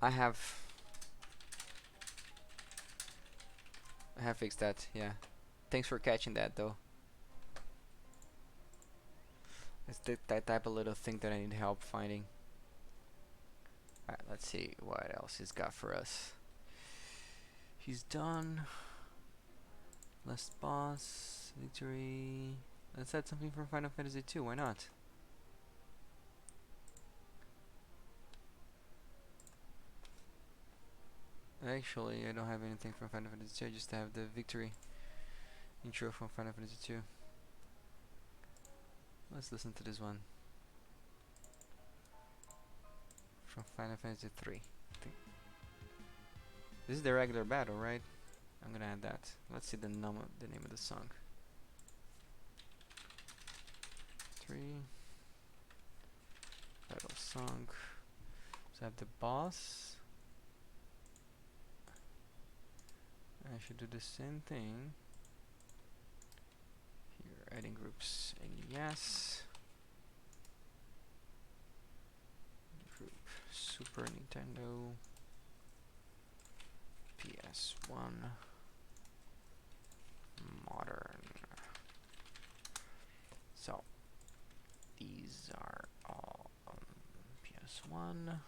I have fixed that, yeah. Thanks for catching that though. It's that type of little thing that I need help finding. Alright, let's see what else he's got for us. He's done. Last boss. Victory. Let's add something from Final Fantasy 2, why not? Actually, I don't have anything from Final Fantasy 2, I just have the Victory intro from Final Fantasy 2. Let's listen to this one. From Final Fantasy 3. This is the regular battle, right? I'm gonna add that. Let's see the name of the song. 3 battle song. So I have the boss. I should do the same thing. Here, adding groups. Yes. Group Super Nintendo. PS1. Modern. So these are all on PS1.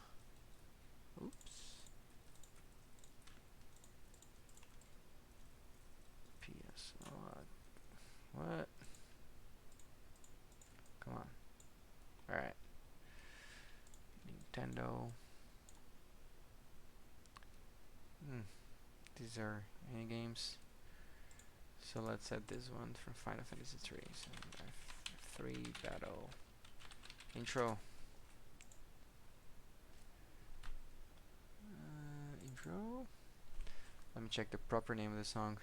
Oops. What? Come on. Alright. Nintendo. These are any games. So let's add this one from Final Fantasy 3. So F3 battle intro. Intro. Let me check the proper name of the song.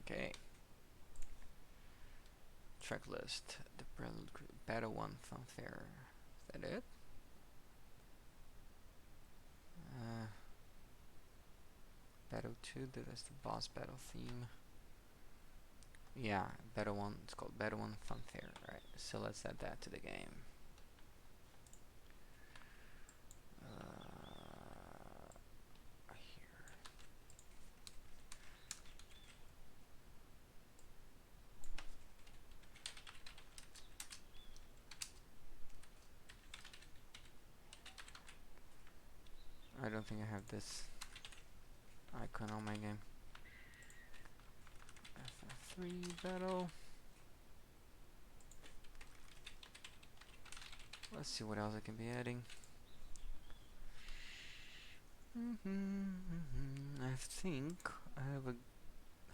Okay. Track list. The Battle 1 Fanfare. Is that it? Battle 2, that's the boss battle theme. Yeah, Battle 1, it's called Battle 1 Fanfare. Right, so let's add that to the game. Here. I don't think I have this icon on my game. FF3 battle. Let's see what else I can be adding. I think I have a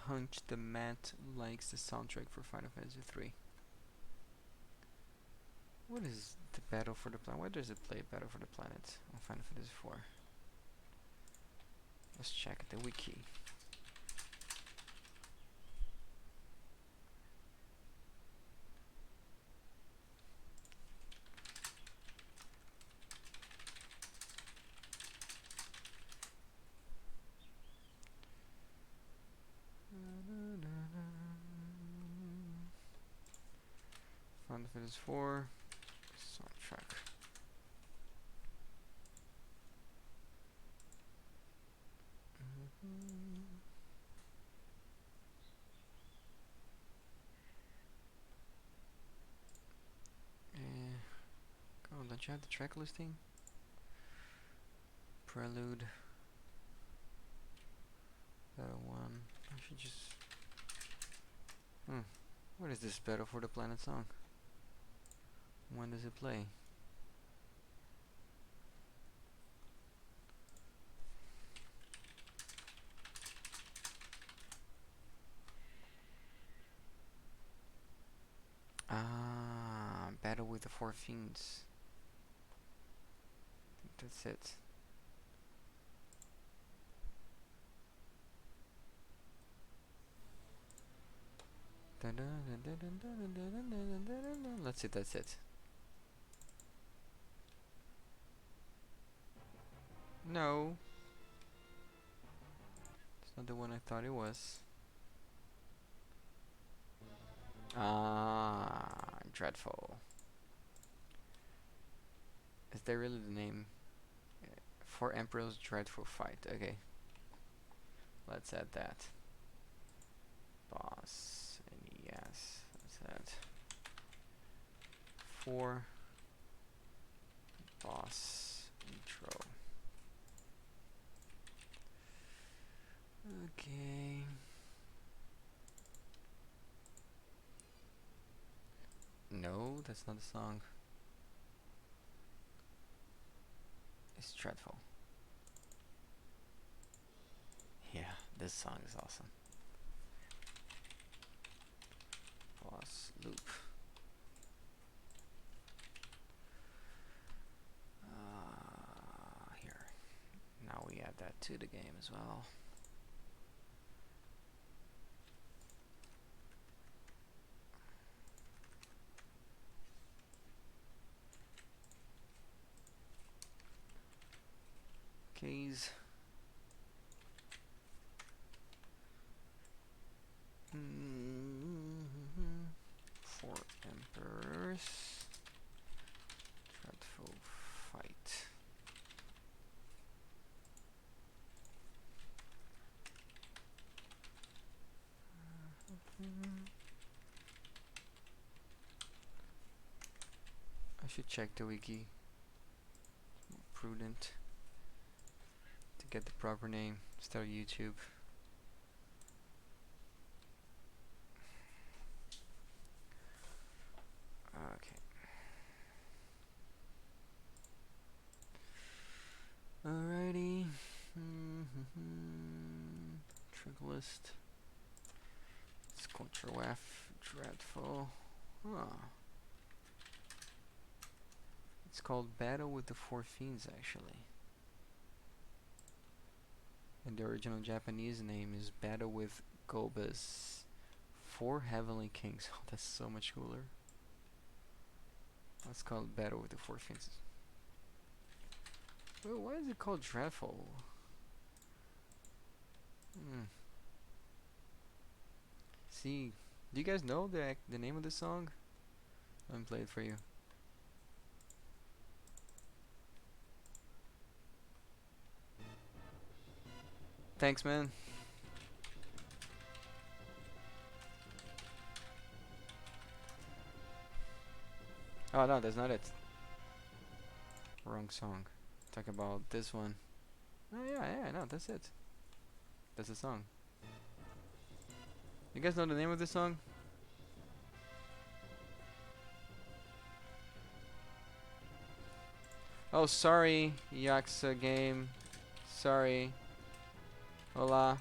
hunch that Matt likes the soundtrack for Final Fantasy 3. What is the Battle for the Planet? Why does it play Battle for the Planet on Final Fantasy 4? Let's check the wiki. Final Fantasy 4 soundtrack. Don't you have the track listing? Prelude. Battle 1. I should just... What is this Battle for the Planet song? When does it play? Ah, Battle with the Four Fiends. I think that's it. That's it, that's it. No. It's not the one I thought it was. Ah, Dreadful. Is that really the name? For Emperor's Dreadful Fight. Okay. Let's add that. Boss. Yes. Let's add 4. Boss. Intro. Okay. No, that's not the song. It's Dreadful. Yeah, this song is awesome. Boss loop. Here. Now we add that to the game as well. Keys. For Emperors. Dreadful Fight. I should check the wiki. Prudent to get the proper name. Start YouTube. Okay. Alrighty. Trick list. It's Control F. Dreadful. Huh. It's called Battle with the Four Fiends, actually. And the original Japanese name is Battle with Gobas. 4 Heavenly Kings. Oh, that's so much cooler. Let's call it Battle with the Four Fiends. Well, why is it called Dreadful? See, do you guys know the name of the song? Let me play it for you. Thanks, man. Oh no, that's not it. Wrong song. Talk about this one. Oh yeah, no, that's it. That's the song. You guys know the name of this song? Oh, sorry, Yaxa game. Sorry. Hola.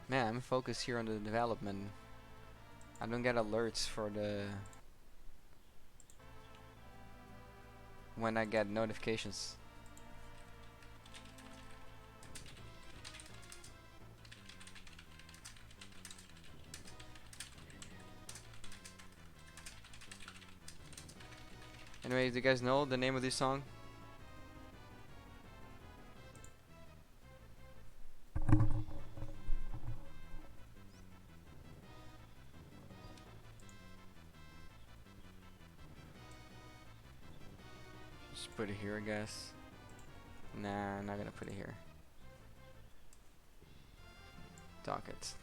Man, I'm focused here on the development. I don't get alerts for the... when I get notifications. Anyway, do you guys know the name of this song? Just put it here, I guess. Nah, I'm not gonna put it here. Docket.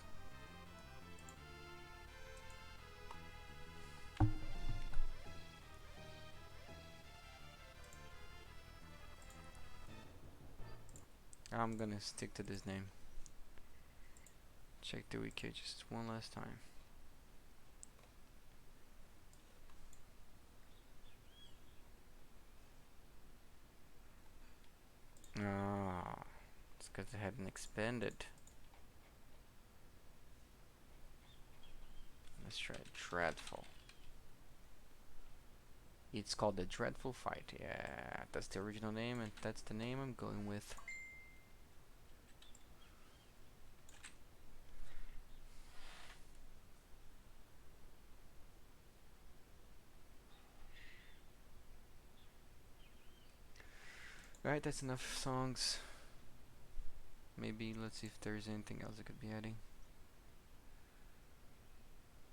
I'm gonna stick to this name. Check the wiki just one last time. Ah, it's because it hadn't expanded. Let's try Dreadful. It's called the Dreadful Fight. Yeah, that's the original name, and that's the name I'm going with. Alright, that's enough songs. Maybe let's see if there's anything else I could be adding.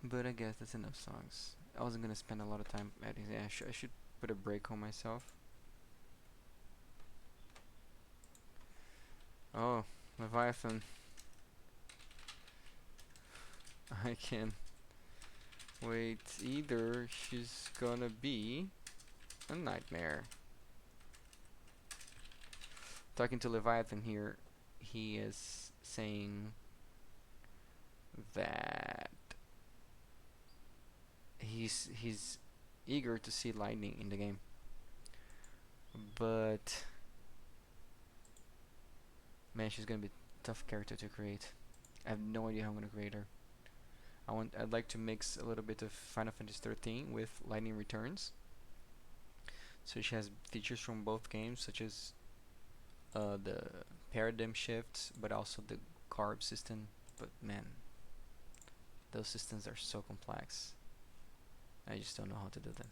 But I guess that's enough songs. I wasn't gonna spend a lot of time adding. Yeah, I should put a break on myself. Oh, Leviathan. I can wait. Either she's gonna be a nightmare. Talking to Leviathan here, he is saying that he's eager to see lightning in the game, but man, she's gonna be a tough character to create. I have no idea how I'm gonna create her. I'd like to mix a little bit of Final Fantasy 13 with Lightning Returns, so she has features from both games, such as the paradigm shifts, but also the carb system. But man, those systems are so complex. I just don't know how to do them.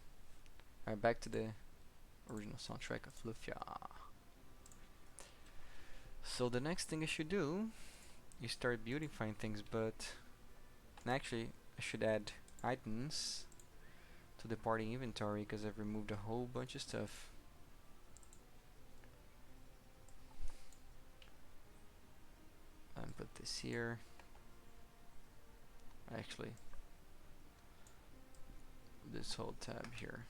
Alright, back to the original soundtrack of Lufia. So the next thing I should do is start beautifying things, but actually I should add items to the party inventory because I've removed a whole bunch of stuff. And put this here. Actually, this whole tab here.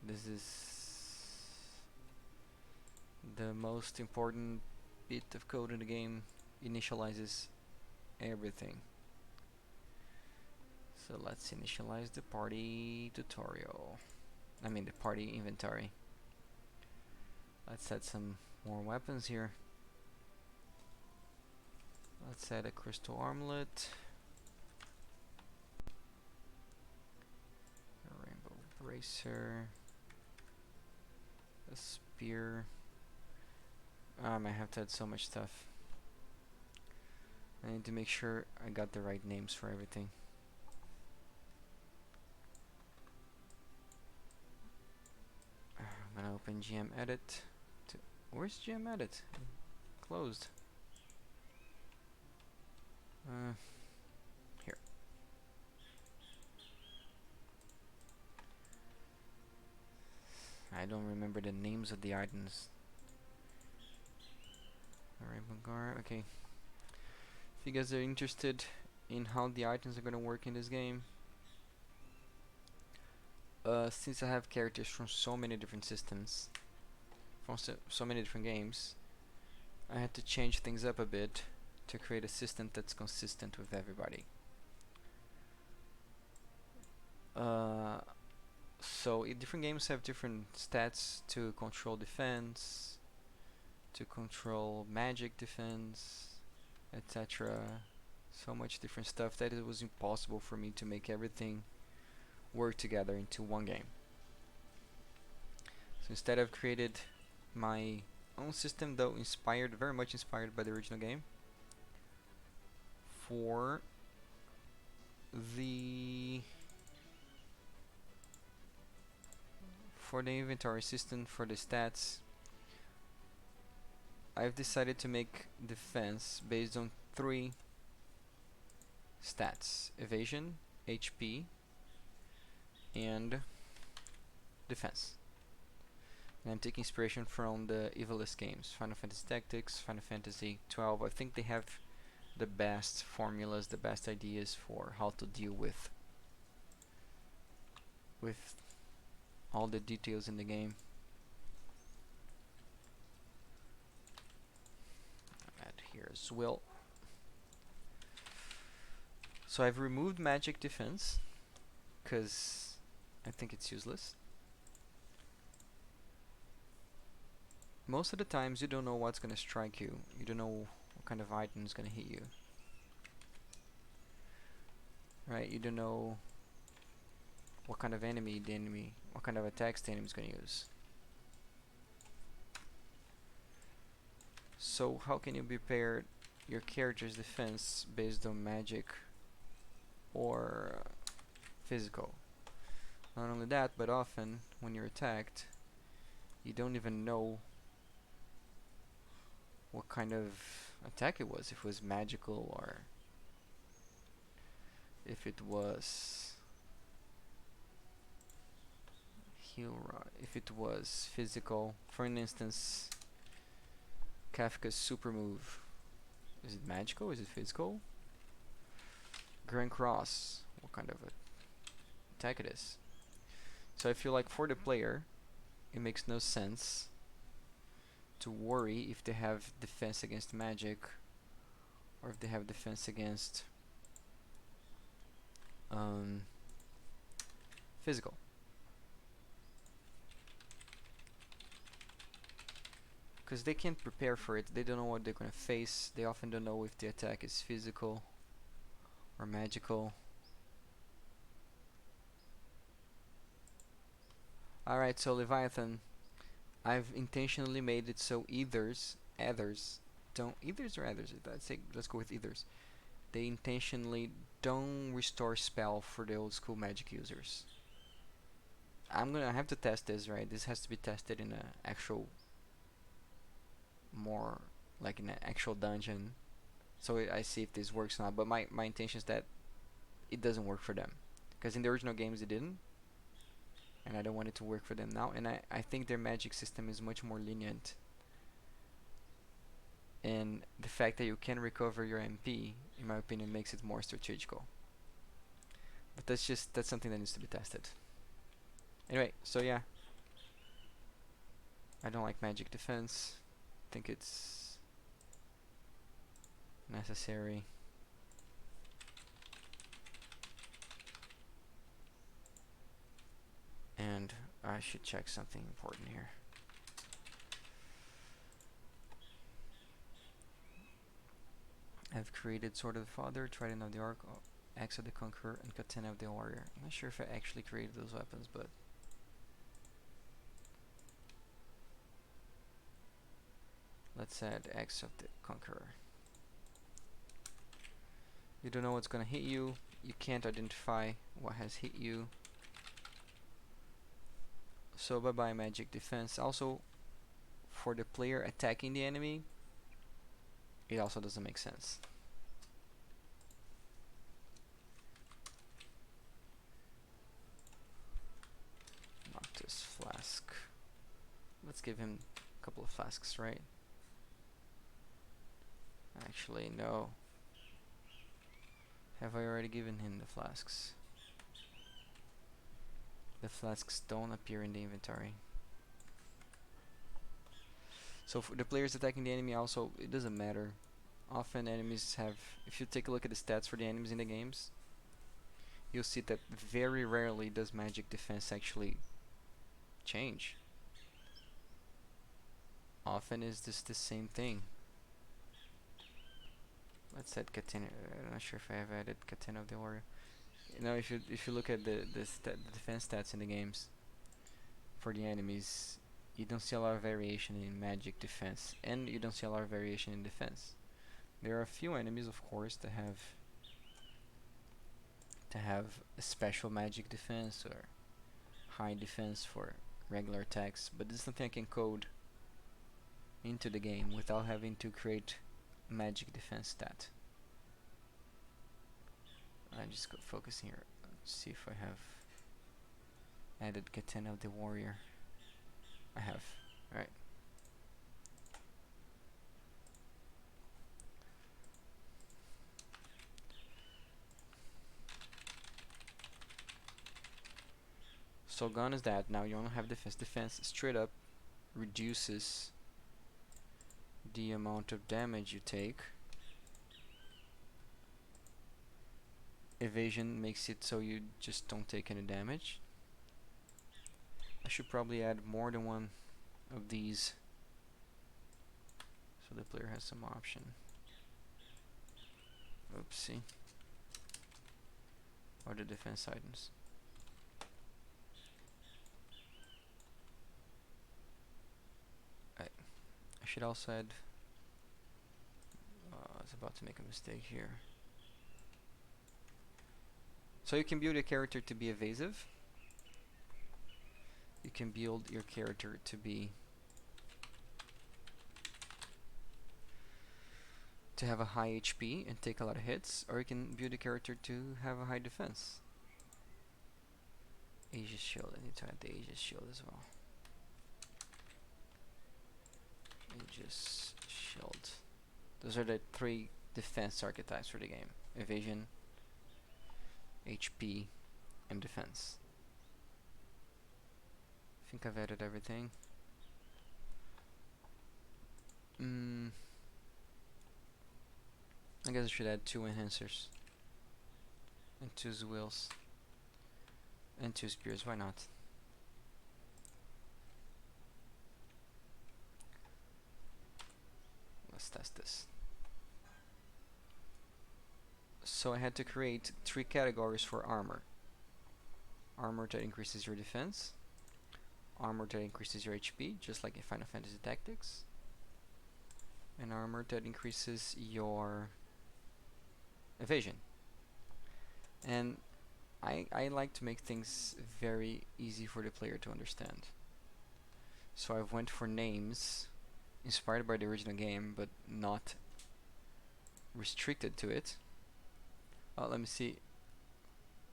This is the most important bit of code in the game. Initializes everything. So let's initialize the party tutorial. I mean the party inventory. Let's add some more weapons here. Let's add a crystal armlet, a rainbow bracer, a spear. I might have to add so much stuff. I need to make sure I got the right names for everything. I'm gonna open GM Edit. Where's GM Edit? Closed. Here. I don't remember the names of the items. Rainbow guard. Okay. If you guys are interested in how the items are gonna work in this game, since I have characters from so many different systems, from so many different games, I had to change things up a bit to create a system that's consistent with everybody. So different games have different stats to control defense, to control magic defense, etc. So much different stuff that it was impossible for me to make everything work together into one game. So instead I've created my own system, though very much inspired by the original game, for the inventory system, for the stats. I've decided to make defense based on 3 stats: evasion, HP, and defense. And I'm taking inspiration from the evilest games, Final Fantasy Tactics, Final Fantasy 12. I think they have the best formulas, the best ideas for how to deal with all the details in the game. Add here as well. So I've removed magic defense because I think it's useless. Most of the times you don't know what's gonna strike you. You don't know what kind of item is gonna hit you. Right? You don't know what kind of what kind of attacks the enemy is gonna use. So how can you prepare your character's defense based on magic or physical? Not only that, but often when you're attacked, you don't even know what kind of attack it was. If it was magical or if it was if it was physical. For instance, Kafka's super move. Is it magical? Is it physical? Grand Cross. What kind of attack it is? So I feel like for the player, it makes no sense to worry if they have defense against magic or if they have defense against physical. Because they can't prepare for it. They don't know what they're going to face. They often don't know if the attack is physical or magical. Alright, so Leviathan, I've intentionally made it so others don't, let's go with ethers. They intentionally don't restore spell for the old school magic users. I have to test this, right? This has to be tested in an actual, more like in an actual dungeon. So I see if this works or not. But my intention is that it doesn't work for them. Because in the original games it didn't. And I don't want it to work for them now. And I think their magic system is much more lenient. And the fact that you can recover your MP, in my opinion, makes it more strategical. But that's something that needs to be tested. Anyway, so yeah. I don't like magic defense. I think it's necessary. And I should check something important here. I've created Sword of the Father, Trident of the Ark, Axe of the Conqueror, and Katana of the Warrior. I'm not sure if I actually created those weapons, but let's add Axe of the Conqueror. You don't know what's gonna hit you. You can't identify what has hit you. So bye bye magic defense. Also, for the player attacking the enemy, it also doesn't make sense. Noctis Flask. Let's give him a couple of flasks, right? Actually, no. Have I already given him the flasks? The flasks don't appear in the inventory. So for the players attacking the enemy also, it doesn't matter. Often enemies have, if you take a look at the stats for the enemies in the games, you'll see that very rarely does magic defense actually change. Often is this the same thing. Let's add Katana. I'm not sure if I have added Katana of the Warrior. You know, if you look at the defense stats in the games for the enemies, you don't see a lot of variation in magic defense, and you don't see a lot of variation in defense. There are a few enemies, of course, that have a special magic defense or high defense for regular attacks, but this is something I can code into the game without having to create magic defense stat. I'm just focusing here. Let's see if I have added Katana of the Warrior. I have. Alright. So gone is that. Now you don't have defense. Defense straight up reduces the amount of damage you take. Evasion makes it so you just don't take any damage. I should probably add more than one of these so the player has some option. Oopsie. Or the defense items. I should also add. I was about to make a mistake here. So you can build your character to be evasive. You can build your character to have a high HP and take a lot of hits, or you can build a character to have a high defense. Aegis Shield, I need to add the Aegis Shield as well. Aegis Shield. Those are the 3 defense archetypes for the game. Evasion, HP, and defense. I think I've added everything. I guess I should add 2 enhancers. And 2 wheels. And 2 spears, why not? Let's test this. So I had to create 3 categories for armor. Armor that increases your defense. Armor that increases your HP, just like in Final Fantasy Tactics. And armor that increases your evasion. And I like to make things very easy for the player to understand. So I've went for names inspired by the original game, but not restricted to it. Let me see.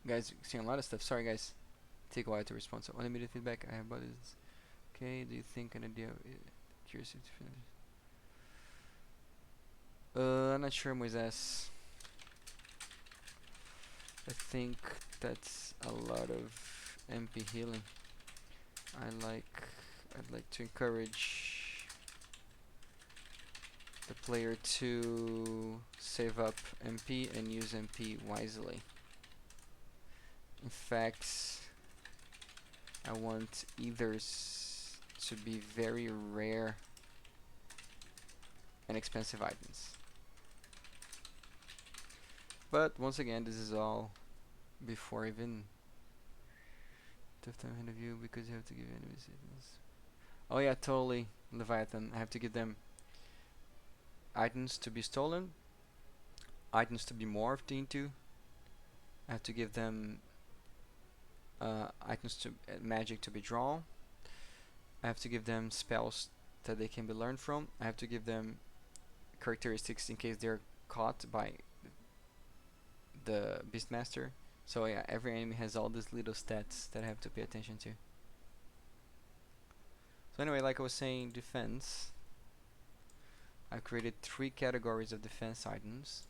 Guys, seeing a lot of stuff. Sorry guys. Take a while to respond. So unlimited feedback I have about this. Okay, do you think an idea curious to finish? I'm not sure, Moises. I think that's a lot of MP healing. I'd like to encourage the player to save up MP and use MP wisely. In fact, I want ethers to be very rare and expensive items. But once again, this is all before even tough time ahead of you, because you have to give enemies signals. Oh yeah, totally, Leviathan. I have to give them items to be stolen, items to be morphed into. I have to give them items to magic to be drawn. I have to give them spells that they can be learned from. I have to give them characteristics in case they're caught by the Beastmaster. So yeah, every enemy has all these little stats that I have to pay attention to. So anyway, like I was saying, defense. I've created 3 categories of defense items.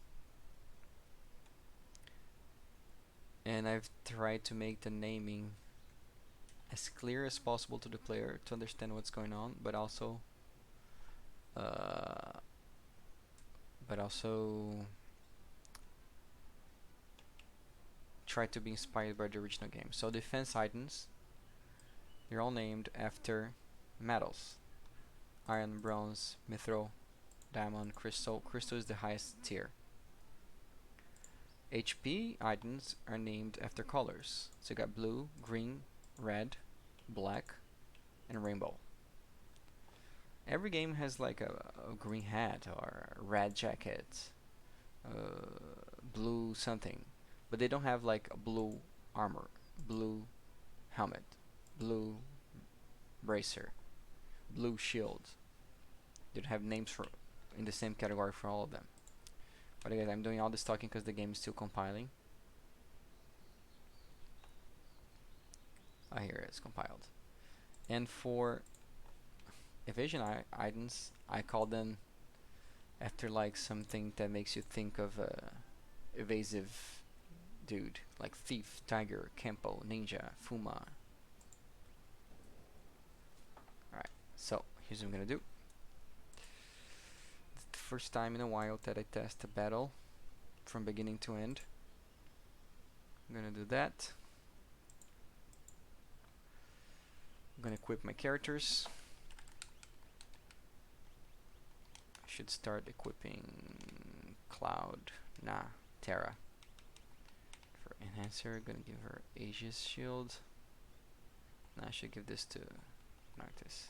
And I've tried to make the naming as clear as possible to the player to understand what's going on, but also try to be inspired by the original game. So defense items, they're all named after metals. Iron, bronze, mithril, diamond, crystal. Crystal is the highest tier. HP items are named after colors. So you got blue, green, red, black, and rainbow. Every game has like a green hat or a red jacket, blue something, but they don't have like a blue armor, blue helmet, blue bracer, blue shield. They don't have names for in the same category for all of them. But again, I'm doing all this talking because the game is still compiling. Here it is compiled. And for evasion items, I call them after like something that makes you think of a evasive dude, like thief, tiger, campo, ninja, fuma. Alright, so here's what I'm gonna do. It's the first time in a while that I test a battle from beginning to end. I'm gonna do that. I'm gonna equip my characters. I should start equipping Cloud. Nah, Terra. For enhancer, gonna give her Aegis shield. Nah, I should give this to Noctis.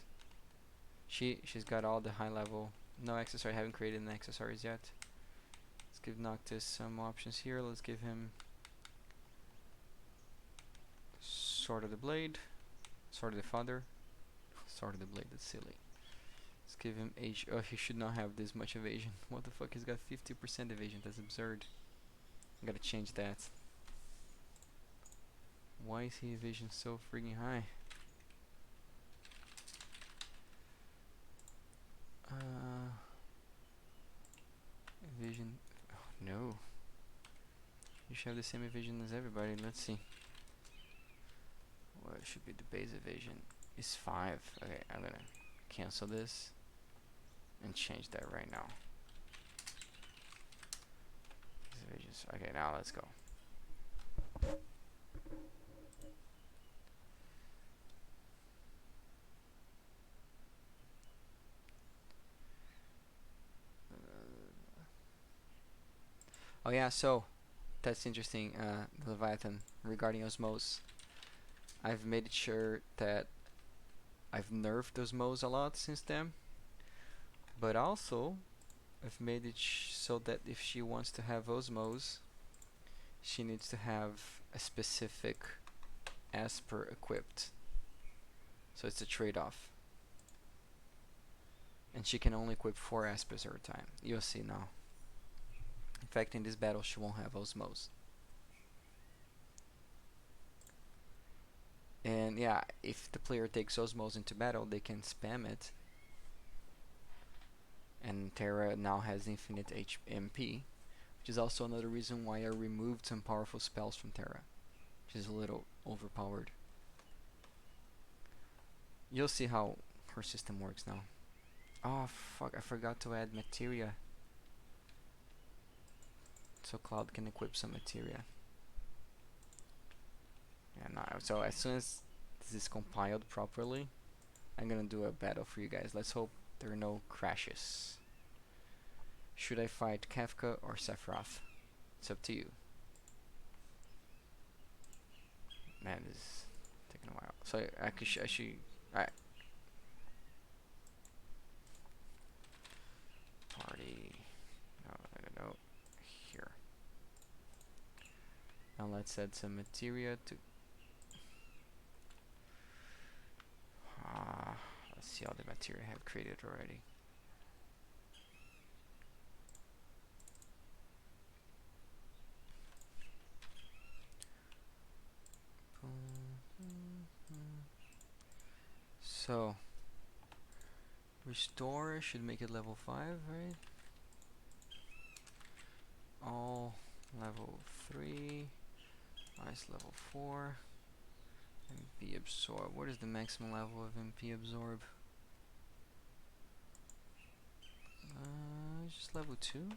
She's got all the high level. No accessory. I haven't created any accessories yet. Let's give Noctis some options here. Let's give him Sword of the Blade, Sword of the Father, Sword of the Blade. That's silly. Let's give him age. Oh, he should not have this much evasion. What the fuck? He's got 50% evasion. That's absurd. I gotta change that. Why is he evasion so freaking high? Evasion. Oh, no. You should have the same evasion as everybody. Let's see. What should be the base evasion? Is 5. Okay, I'm gonna cancel this and change that right now. Okay, now let's go. Oh yeah, so that's interesting, Leviathan, regarding Osmose. I've made sure that I've nerfed Osmose a lot since then, but also I've made it so that if she wants to have Osmose, she needs to have a specific Asper equipped. So it's a trade-off. And she can only equip 4 Aspers at a time. You'll see now. In fact, in this battle she won't have Osmose. And yeah, if the player takes Osmose into battle, they can spam it. And Terra now has infinite MP, which is also another reason why I removed some powerful spells from Terra, which is a little overpowered. You'll see how her system works now. Oh fuck, I forgot to add materia. So Cloud can equip some materia. Yeah, no, so as soon as this is compiled properly, I'm gonna do a battle for you guys. Let's hope there are no crashes. Should I fight Kafka or Sephiroth? It's up to you. Man, this is taking a while. So I should. Alright. Party. No. Here. Now let's add some materia to. Let's see all the materia I have created already. So, restore should make it level 5, right? All level 3, ice level 4, MP absorb. What is the maximum level of MP absorb? Just level 2. MP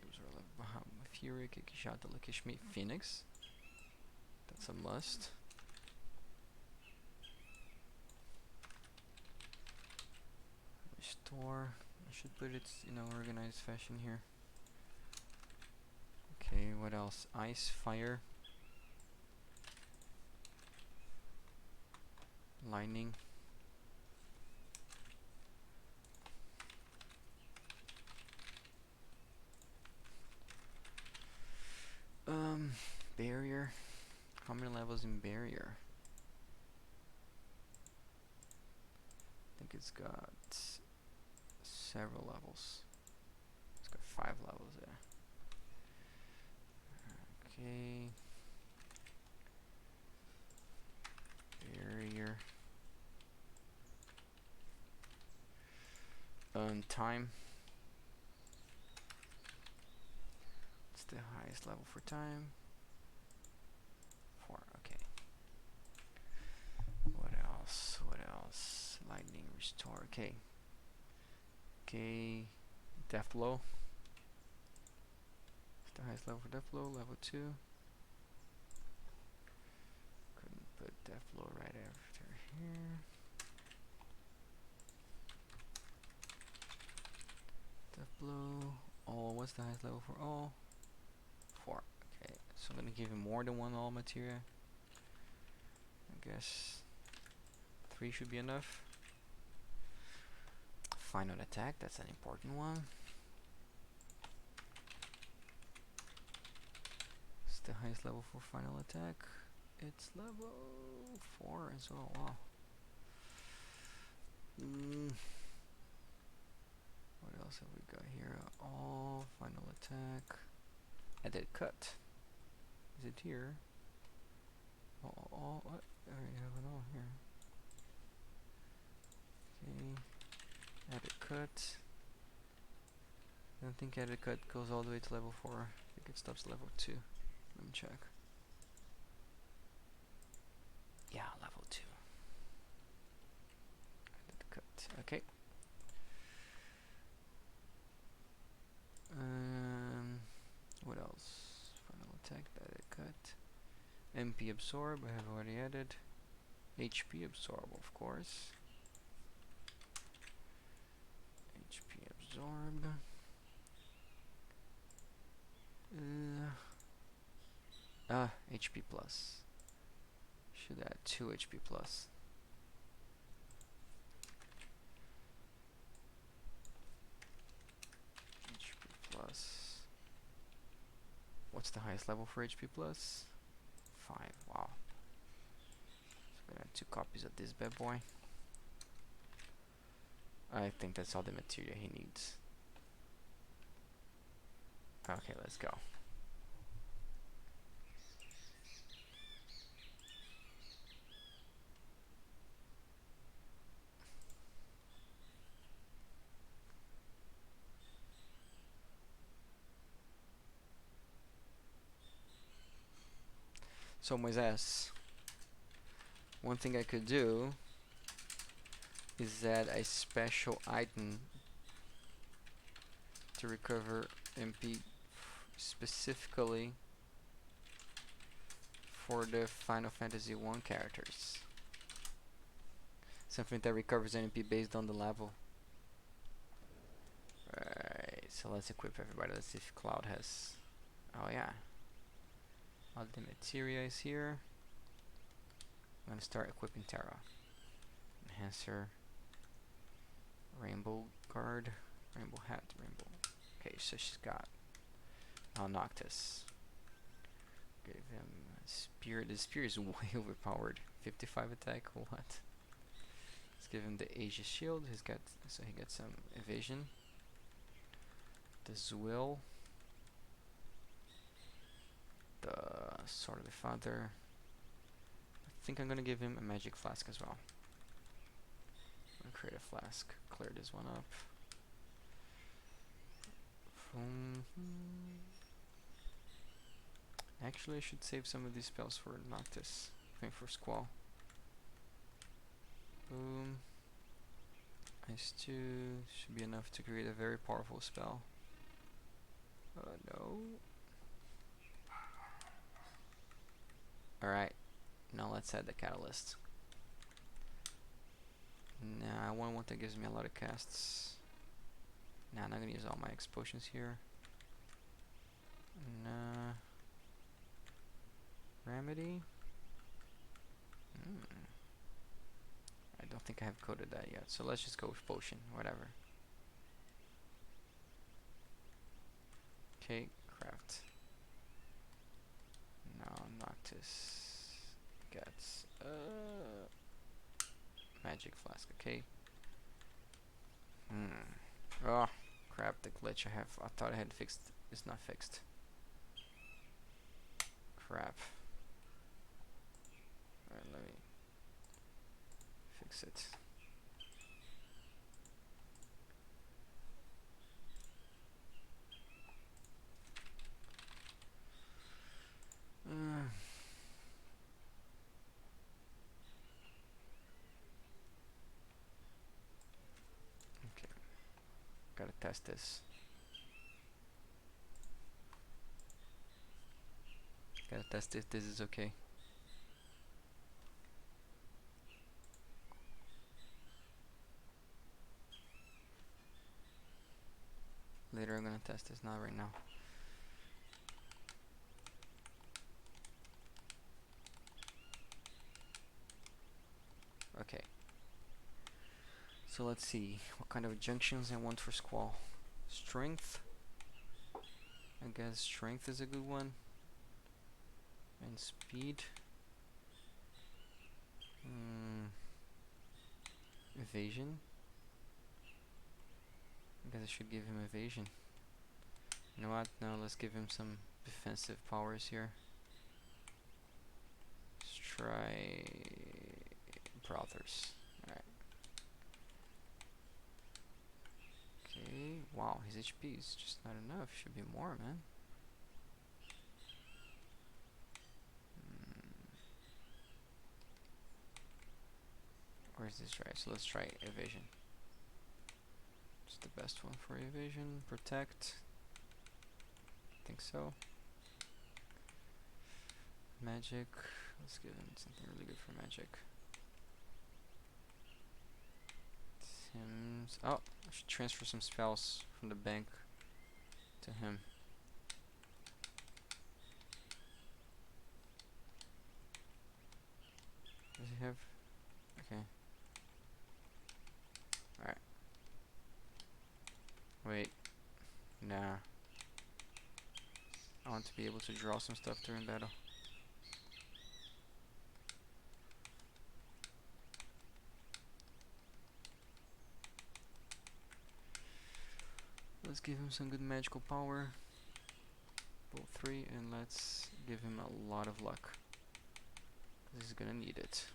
absorb level Fury, Kikishata, Lakishmi, Phoenix. That's a must. Restore. I should put it in an organized fashion here. Okay, what else? Ice, fire, lightning. Barrier. How many levels in barrier? I think it's got several levels. It's got 5 levels there. Okay. time. What's the highest level for time? 4, okay. What else? What else? Lightning restore, okay. Okay, death blow. What's the highest level for death blow? Level 2. Couldn't put death blow right after here. Death blow. All, what's the highest level for all? 4. Okay, so I'm gonna give him more than 1 all materia. I guess 3 should be enough. Final attack, that's an important one. It's the highest level for final attack. It's level 4 as well. Wow. What else have we got here? All, final attack. Edit cut. Is it here? All, what? I already have it all here. Okay. Edit cut. I don't think edit cut goes all the way to level 4. I think it stops level 2. Let me check. Yeah, level 2. Edit cut. Okay. What else? Final attack, edit cut. MP absorb, I have already added. HP absorb, of course. HP absorb. HP plus. Should add 2 HP plus. HP plus. What's the highest level for HP plus? 5. Wow. So I'm gonna add 2 copies of this bad boy. I think that's all the material he needs. Okay, let's go. So Moises, one thing I could do is add a special item to recover MP specifically for the Final Fantasy 1 characters. Something that recovers MP based on the level. Alright, so let's equip everybody. Let's see if Cloud has... Oh yeah. All the materia is here. I'm gonna start equipping Terra. Enhancer. Rainbow Guard. Rainbow Hat. Rainbow. Okay, so she's got Noctis. Give him a Spear. The Spear is way overpowered. 55 attack. What? Let's give him the Aegis Shield. He's got, so he gets some evasion. The Zwill. The Sword of the Father. I think I'm gonna give him a Magic Flask as well. I'm gonna create a flask. Clear this one up. Actually, I should save some of these spells for Noctis. I mean for Squall. Boom. Ice 2 should be enough to create a very powerful spell. No. Alright, now let's add the catalyst. Nah, I want one that gives me a lot of casts. Nah, I'm not gonna use all my explosions here. Nah. Remedy? I don't think I have coded that yet, so let's just go with potion, whatever. Okay, craft. Now Noctis gets Magic Flask, okay. Oh crap, the glitch I thought I had fixed is not fixed. Crap. Alright, let me fix it. test this. Gotta test if this is okay. Later I'm gonna test this, not right now. Okay. So let's see what kind of junctions I want for Squall. Strength. I guess strength is a good one. And speed. Evasion. I guess I should give him evasion. You know what? No, let's give him some defensive powers here. Let's try Brothers. Alright. Okay. Wow, his HP is just not enough. Should be more, man. Where's this try? So let's try evasion. It's the best one for evasion. Protect. I think so. Magic. Let's give him something really good for magic. Sims. Oh, I should transfer some spells from the bank to him. Does he have? Okay. Alright. Wait. Nah. I want to be able to draw some stuff during battle. Let's give him some good magical power. Both 3, and let's give him a lot of luck. He's gonna need it.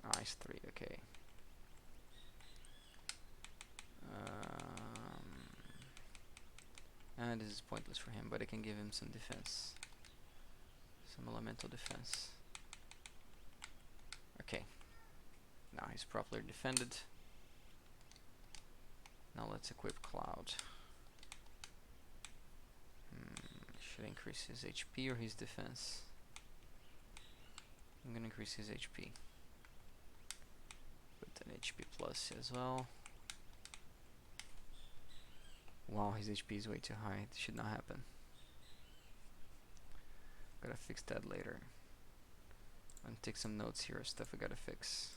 Ah, he's 3, okay. And this is pointless for him, but I can give him some defense. Some elemental defense. Okay. Now he's properly defended. Now let's equip Cloud. Should I increase his HP or his defense? I'm gonna increase his HP. Put an HP plus as well. Wow, his HP is way too high. It should not happen. Gotta fix that later. I'm gonna take some notes here of stuff I gotta fix.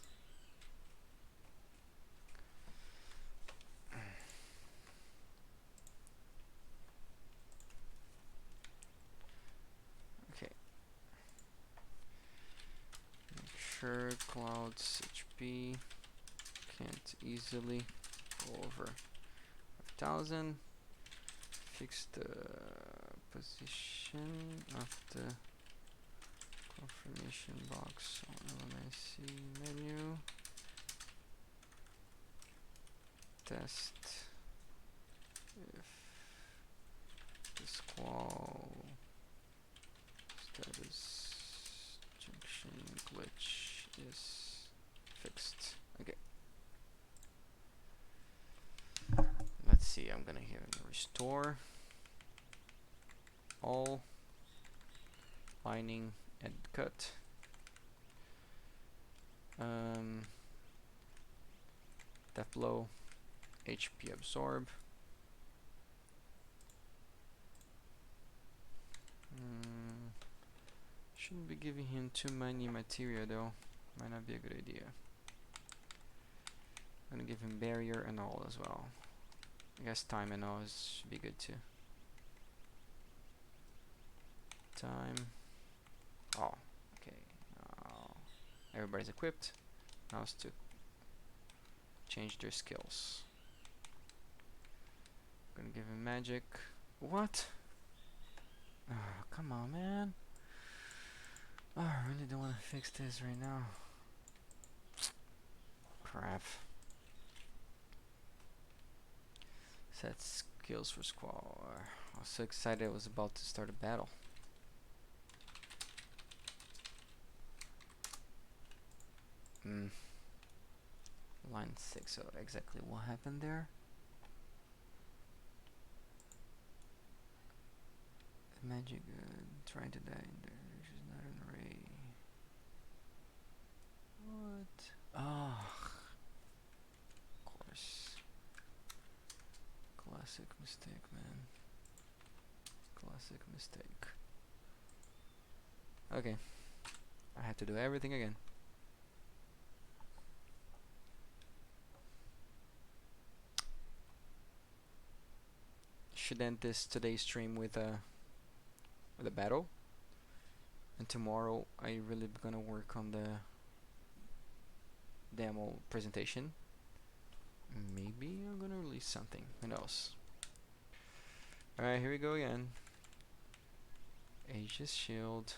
Okay. Make sure Cloud's HP can't easily go over 5,000. Fix the position of the confirmation box on LMIC menu. Test if the Squall status junction glitch is fixed. Okay. Let's see, I'm gonna give him restore all lining and cut. Death blow, HP absorb. Shouldn't be giving him too many materia though. Might not be a good idea. I'm gonna give him barrier and all as well. I guess time and all should be good too. Time. Oh, okay. Everybody's equipped. Now it's to change their skills. Gonna give him magic. What? Oh, come on, man. Oh, I really don't want to fix this right now. Crap. Set skills for Squall. I was so excited I was about to start a battle. Line 6, so exactly what happened there? Magic, trying to die in there. She's not an array. What? Ah, of course. Classic mistake, man. Classic mistake. Okay. I had to do everything again. Should end today's stream with a battle. And tomorrow I really gonna work on the demo presentation. Maybe I'm gonna release something. Who knows? Alright, here we go again. Aegis Shield.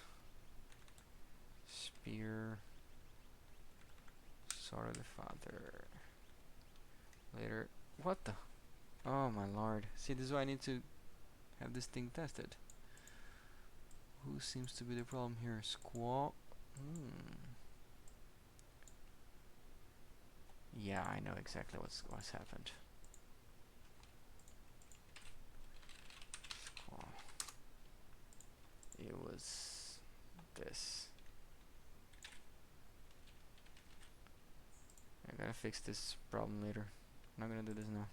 Spear. Sword of the Father. Later. What the? Oh my lord. See, this is why I need to have this thing tested. Who seems to be the problem here? Squall. Yeah, I know exactly what's happened. Squall. It was this. I gotta fix this problem later. I'm not gonna do this now.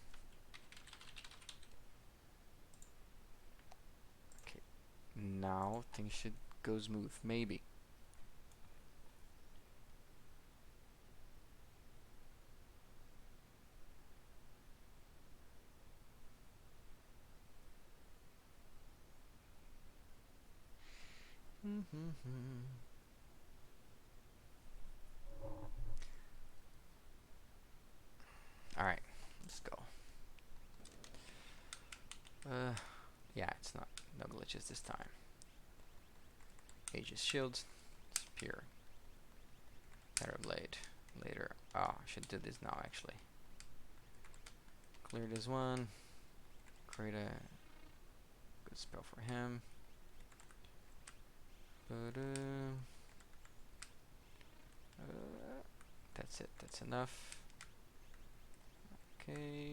Okay. Now things should go smooth. Maybe. Alright, let's go. Yeah, it's not. No glitches this time. Aegis Shield. Spear. Terrorblade. Later. Oh, I should do this now actually. Clear this one. Create a good spell for him. That's it. That's enough. Okay.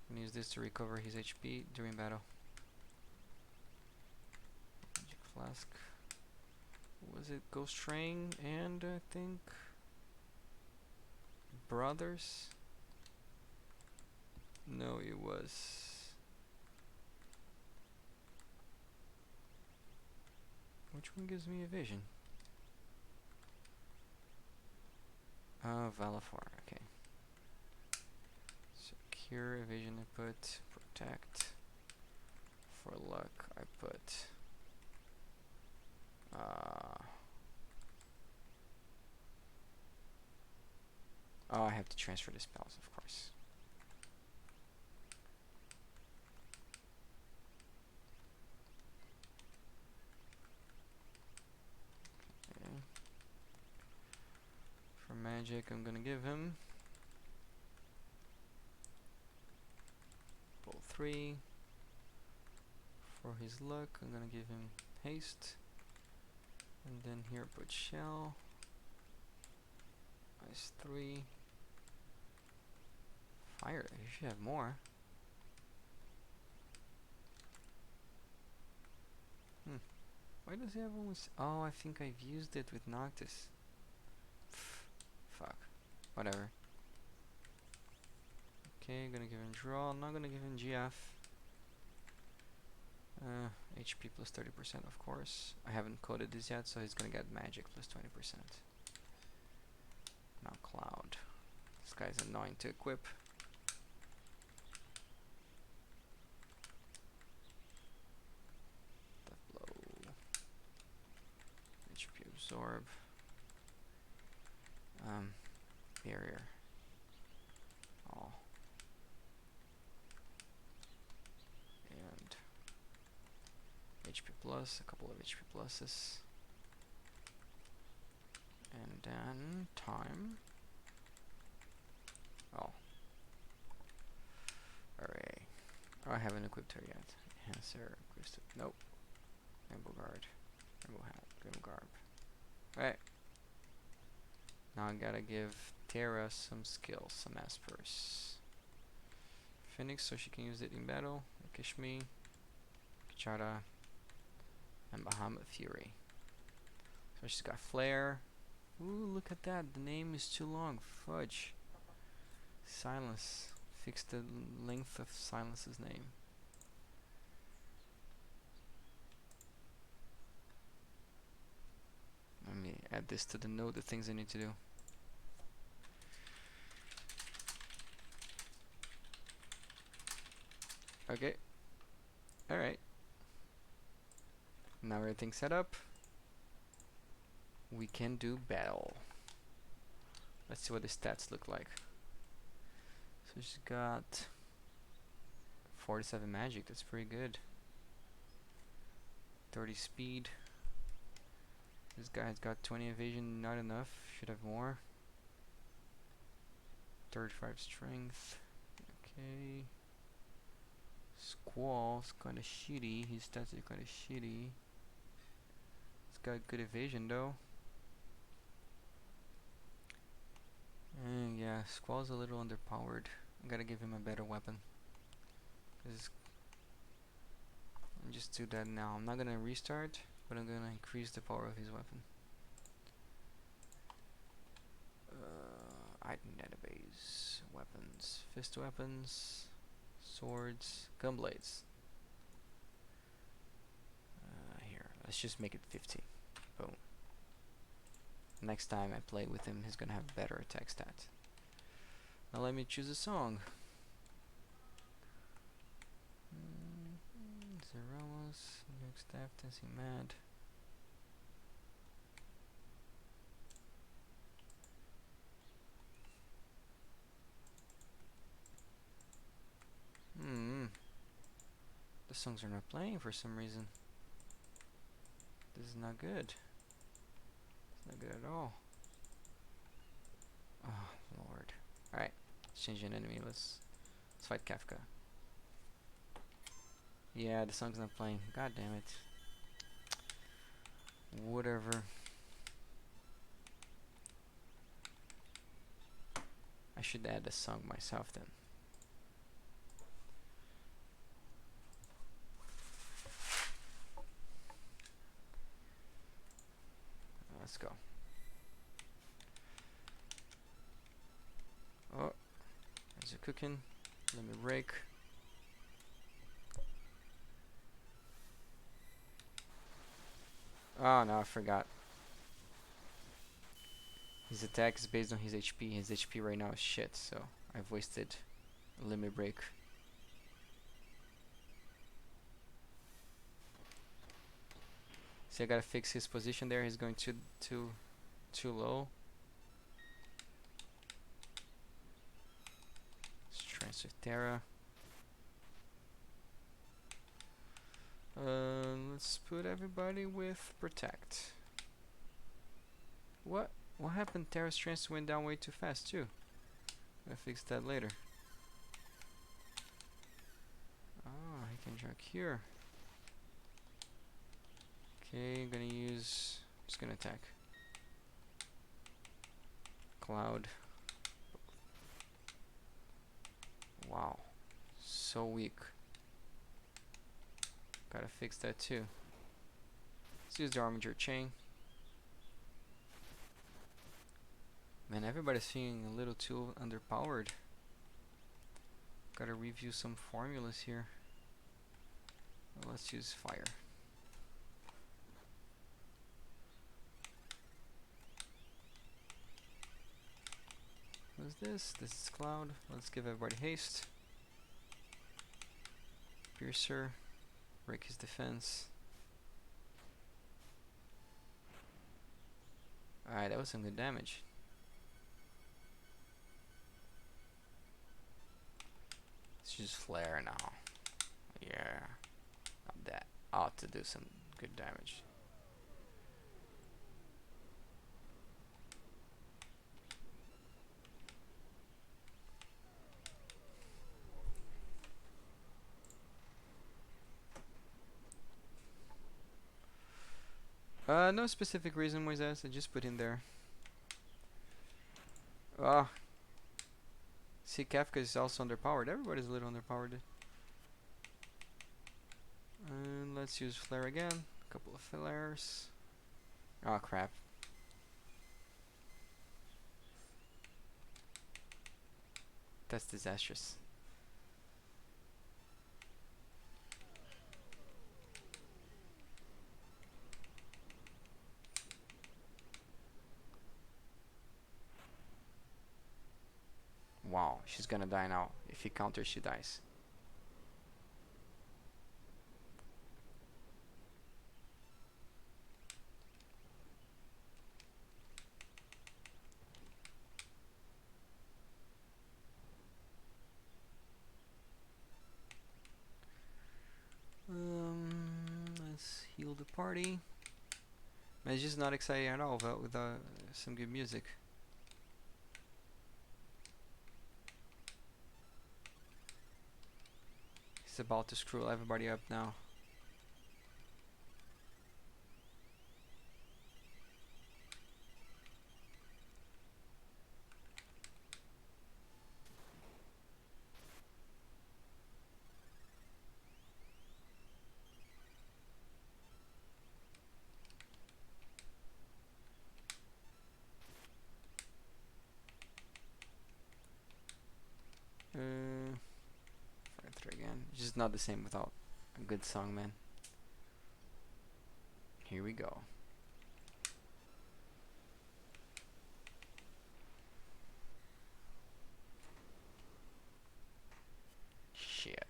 I'm gonna use this to recover his HP during battle. Magic Flask. Was it Ghost Ring and I think Brothers? No, it was. Which one gives me a vision? Valafor, okay. Secure, evasion I put, protect. For luck I put oh, I have to transfer the spells, of course. Okay. For magic I'm gonna give him pull 3. For his luck I'm gonna give him haste. And then here put shell. Ice 3. Fire, you should have more. Why does he have almost... Oh, I think I've used it with Noctis. Fuck. Whatever. Okay, gonna give him draw. I'm not gonna give him GF. HP plus 30%, of course. I haven't coded this yet, so he's gonna get magic plus 20%. Now Cloud. This guy's annoying to equip. Death Blow. HP Absorb. Barrier. Oh. And HP plus, a couple of HP pluses. And then time. Oh. Array. Oh, I haven't equipped her yet. Enhancer, equipped. Nope. Rainbow Guard. Rainbow Hat. Rainbow Garb. Alright. Now I gotta give Terra some skills, some Aspers. Phoenix, so she can use it in battle. Kishmi. Chara, and Bahamut Fury. So she's got Flare. Ooh, look at that. The name is too long. Fudge. Silence. Fix the length of Silence's name. Let me add this to the note, the things I need to do. Okay. Alright. Now everything's set up. We can do battle. Let's see what the stats look like. So she's got 47 magic, that's pretty good. 30 speed. This guy's got 20 evasion, not enough, should have more. 35 strength. Okay. Squall's kinda shitty, his stats are kinda shitty. He's got good evasion though. And yeah, Squall's a little underpowered. I gotta give him a better weapon. I'll just do that now. I'm not gonna restart, but I'm gonna increase the power of his weapon. Item database. Weapons. Fist weapons. Swords. Gunblades. Here, let's just make it 50. Boom. Next time I play with him, he's gonna have better attack stats. Now let me choose a song. Zerolos, New York Staff, Tennessee Mad. The songs are not playing for some reason. This is not good. It's not good at all. Oh lord. Alright, let's change an enemy. Let's fight Kafka. Yeah, the song's not playing. God damn it. Whatever. I should add a song myself then. Let's go. Oh, there's a cooking. Let me break. Oh no, I forgot. His attack is based on his HP. His HP right now is shit, so I've wasted a limit break. See, I gotta fix his position there. He's going too low. Let's transfer Terra. Let's put everybody with Protect. What happened? Terra's strength went down way too fast too. I'll fix that later. Oh, he can jump here. Okay, just gonna attack. Cloud. Wow, so weak. Gotta fix that too. Let's use the Armature Chain. Man, everybody's feeling a little too underpowered. Gotta review some formulas here. Well, let's use fire. What's this? This is Cloud. Let's give everybody haste. Piercer. Break his defense. Alright, that was some good damage. Let's use Flare now. Yeah. That ought to do some good damage. No specific reason, Moises. I just put in there. See, Kafka is also underpowered. Everybody's a little underpowered. let's use flare again. A couple of flares. Oh crap. That's disastrous. Wow, she's gonna die now. If he counters, she dies. Let's heal the party. It's just not exciting at all with some good music. He's about to screw everybody up now. Fire through again. It's just not the same without a good song, man. Here we go. Shit.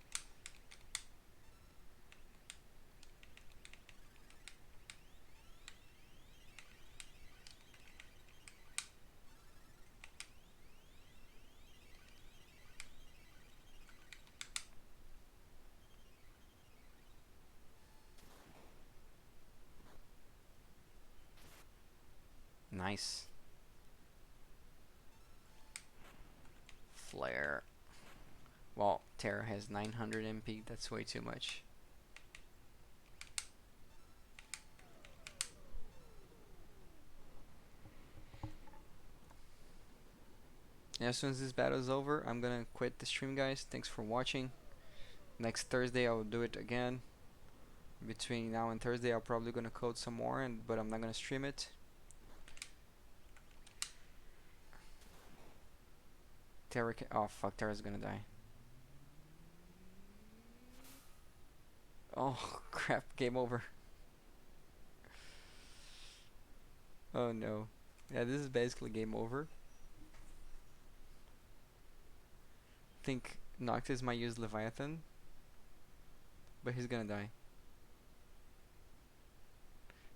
Nice. Flare. Well, Terra has 900 MP. That's way too much. And as soon as this battle is over, I'm gonna quit the stream, guys. Thanks for watching. Next Thursday, I will do it again. Between now and Thursday, I'm probably gonna code some more, but I'm not gonna stream it. Terra oh fuck, Terra's gonna die. Oh crap, game over. Oh no. Yeah, this is basically game over. Think Noctis might use Leviathan, but he's gonna die.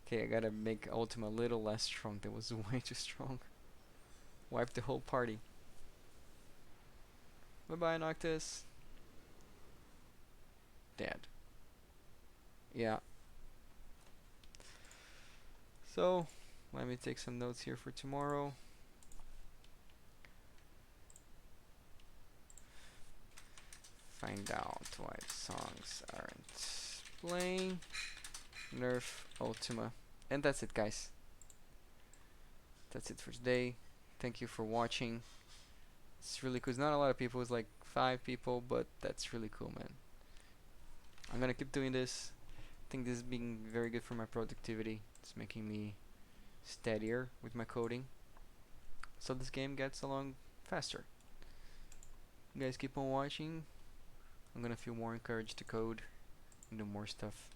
Okay, I gotta make Ultima a little less strong. That was way too strong. Wipe the whole party. Bye bye, Noctis. Dead. Yeah. So, let me take some notes here for tomorrow. Find out why songs aren't playing. Nerf Ultima. And that's it, guys. That's it for today. Thank you for watching. It's really cool. It's not a lot of people. It's like 5 people, but that's really cool, man. I'm gonna keep doing this. I think this is being very good for my productivity. It's making me steadier with my coding, so this game gets along faster. You guys keep on watching. I'm gonna feel more encouraged to code and do more stuff.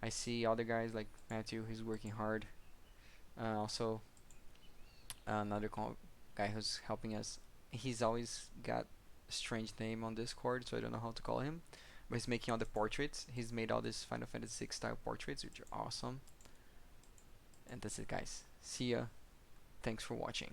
I see other guys like Matthew, he's working hard. Also, another guy who's helping us. He's always got a strange name on Discord, so I don't know how to call him. But he's making all the portraits. He's made all these Final Fantasy VI style portraits, which are awesome. And that's it, guys. See ya. Thanks for watching.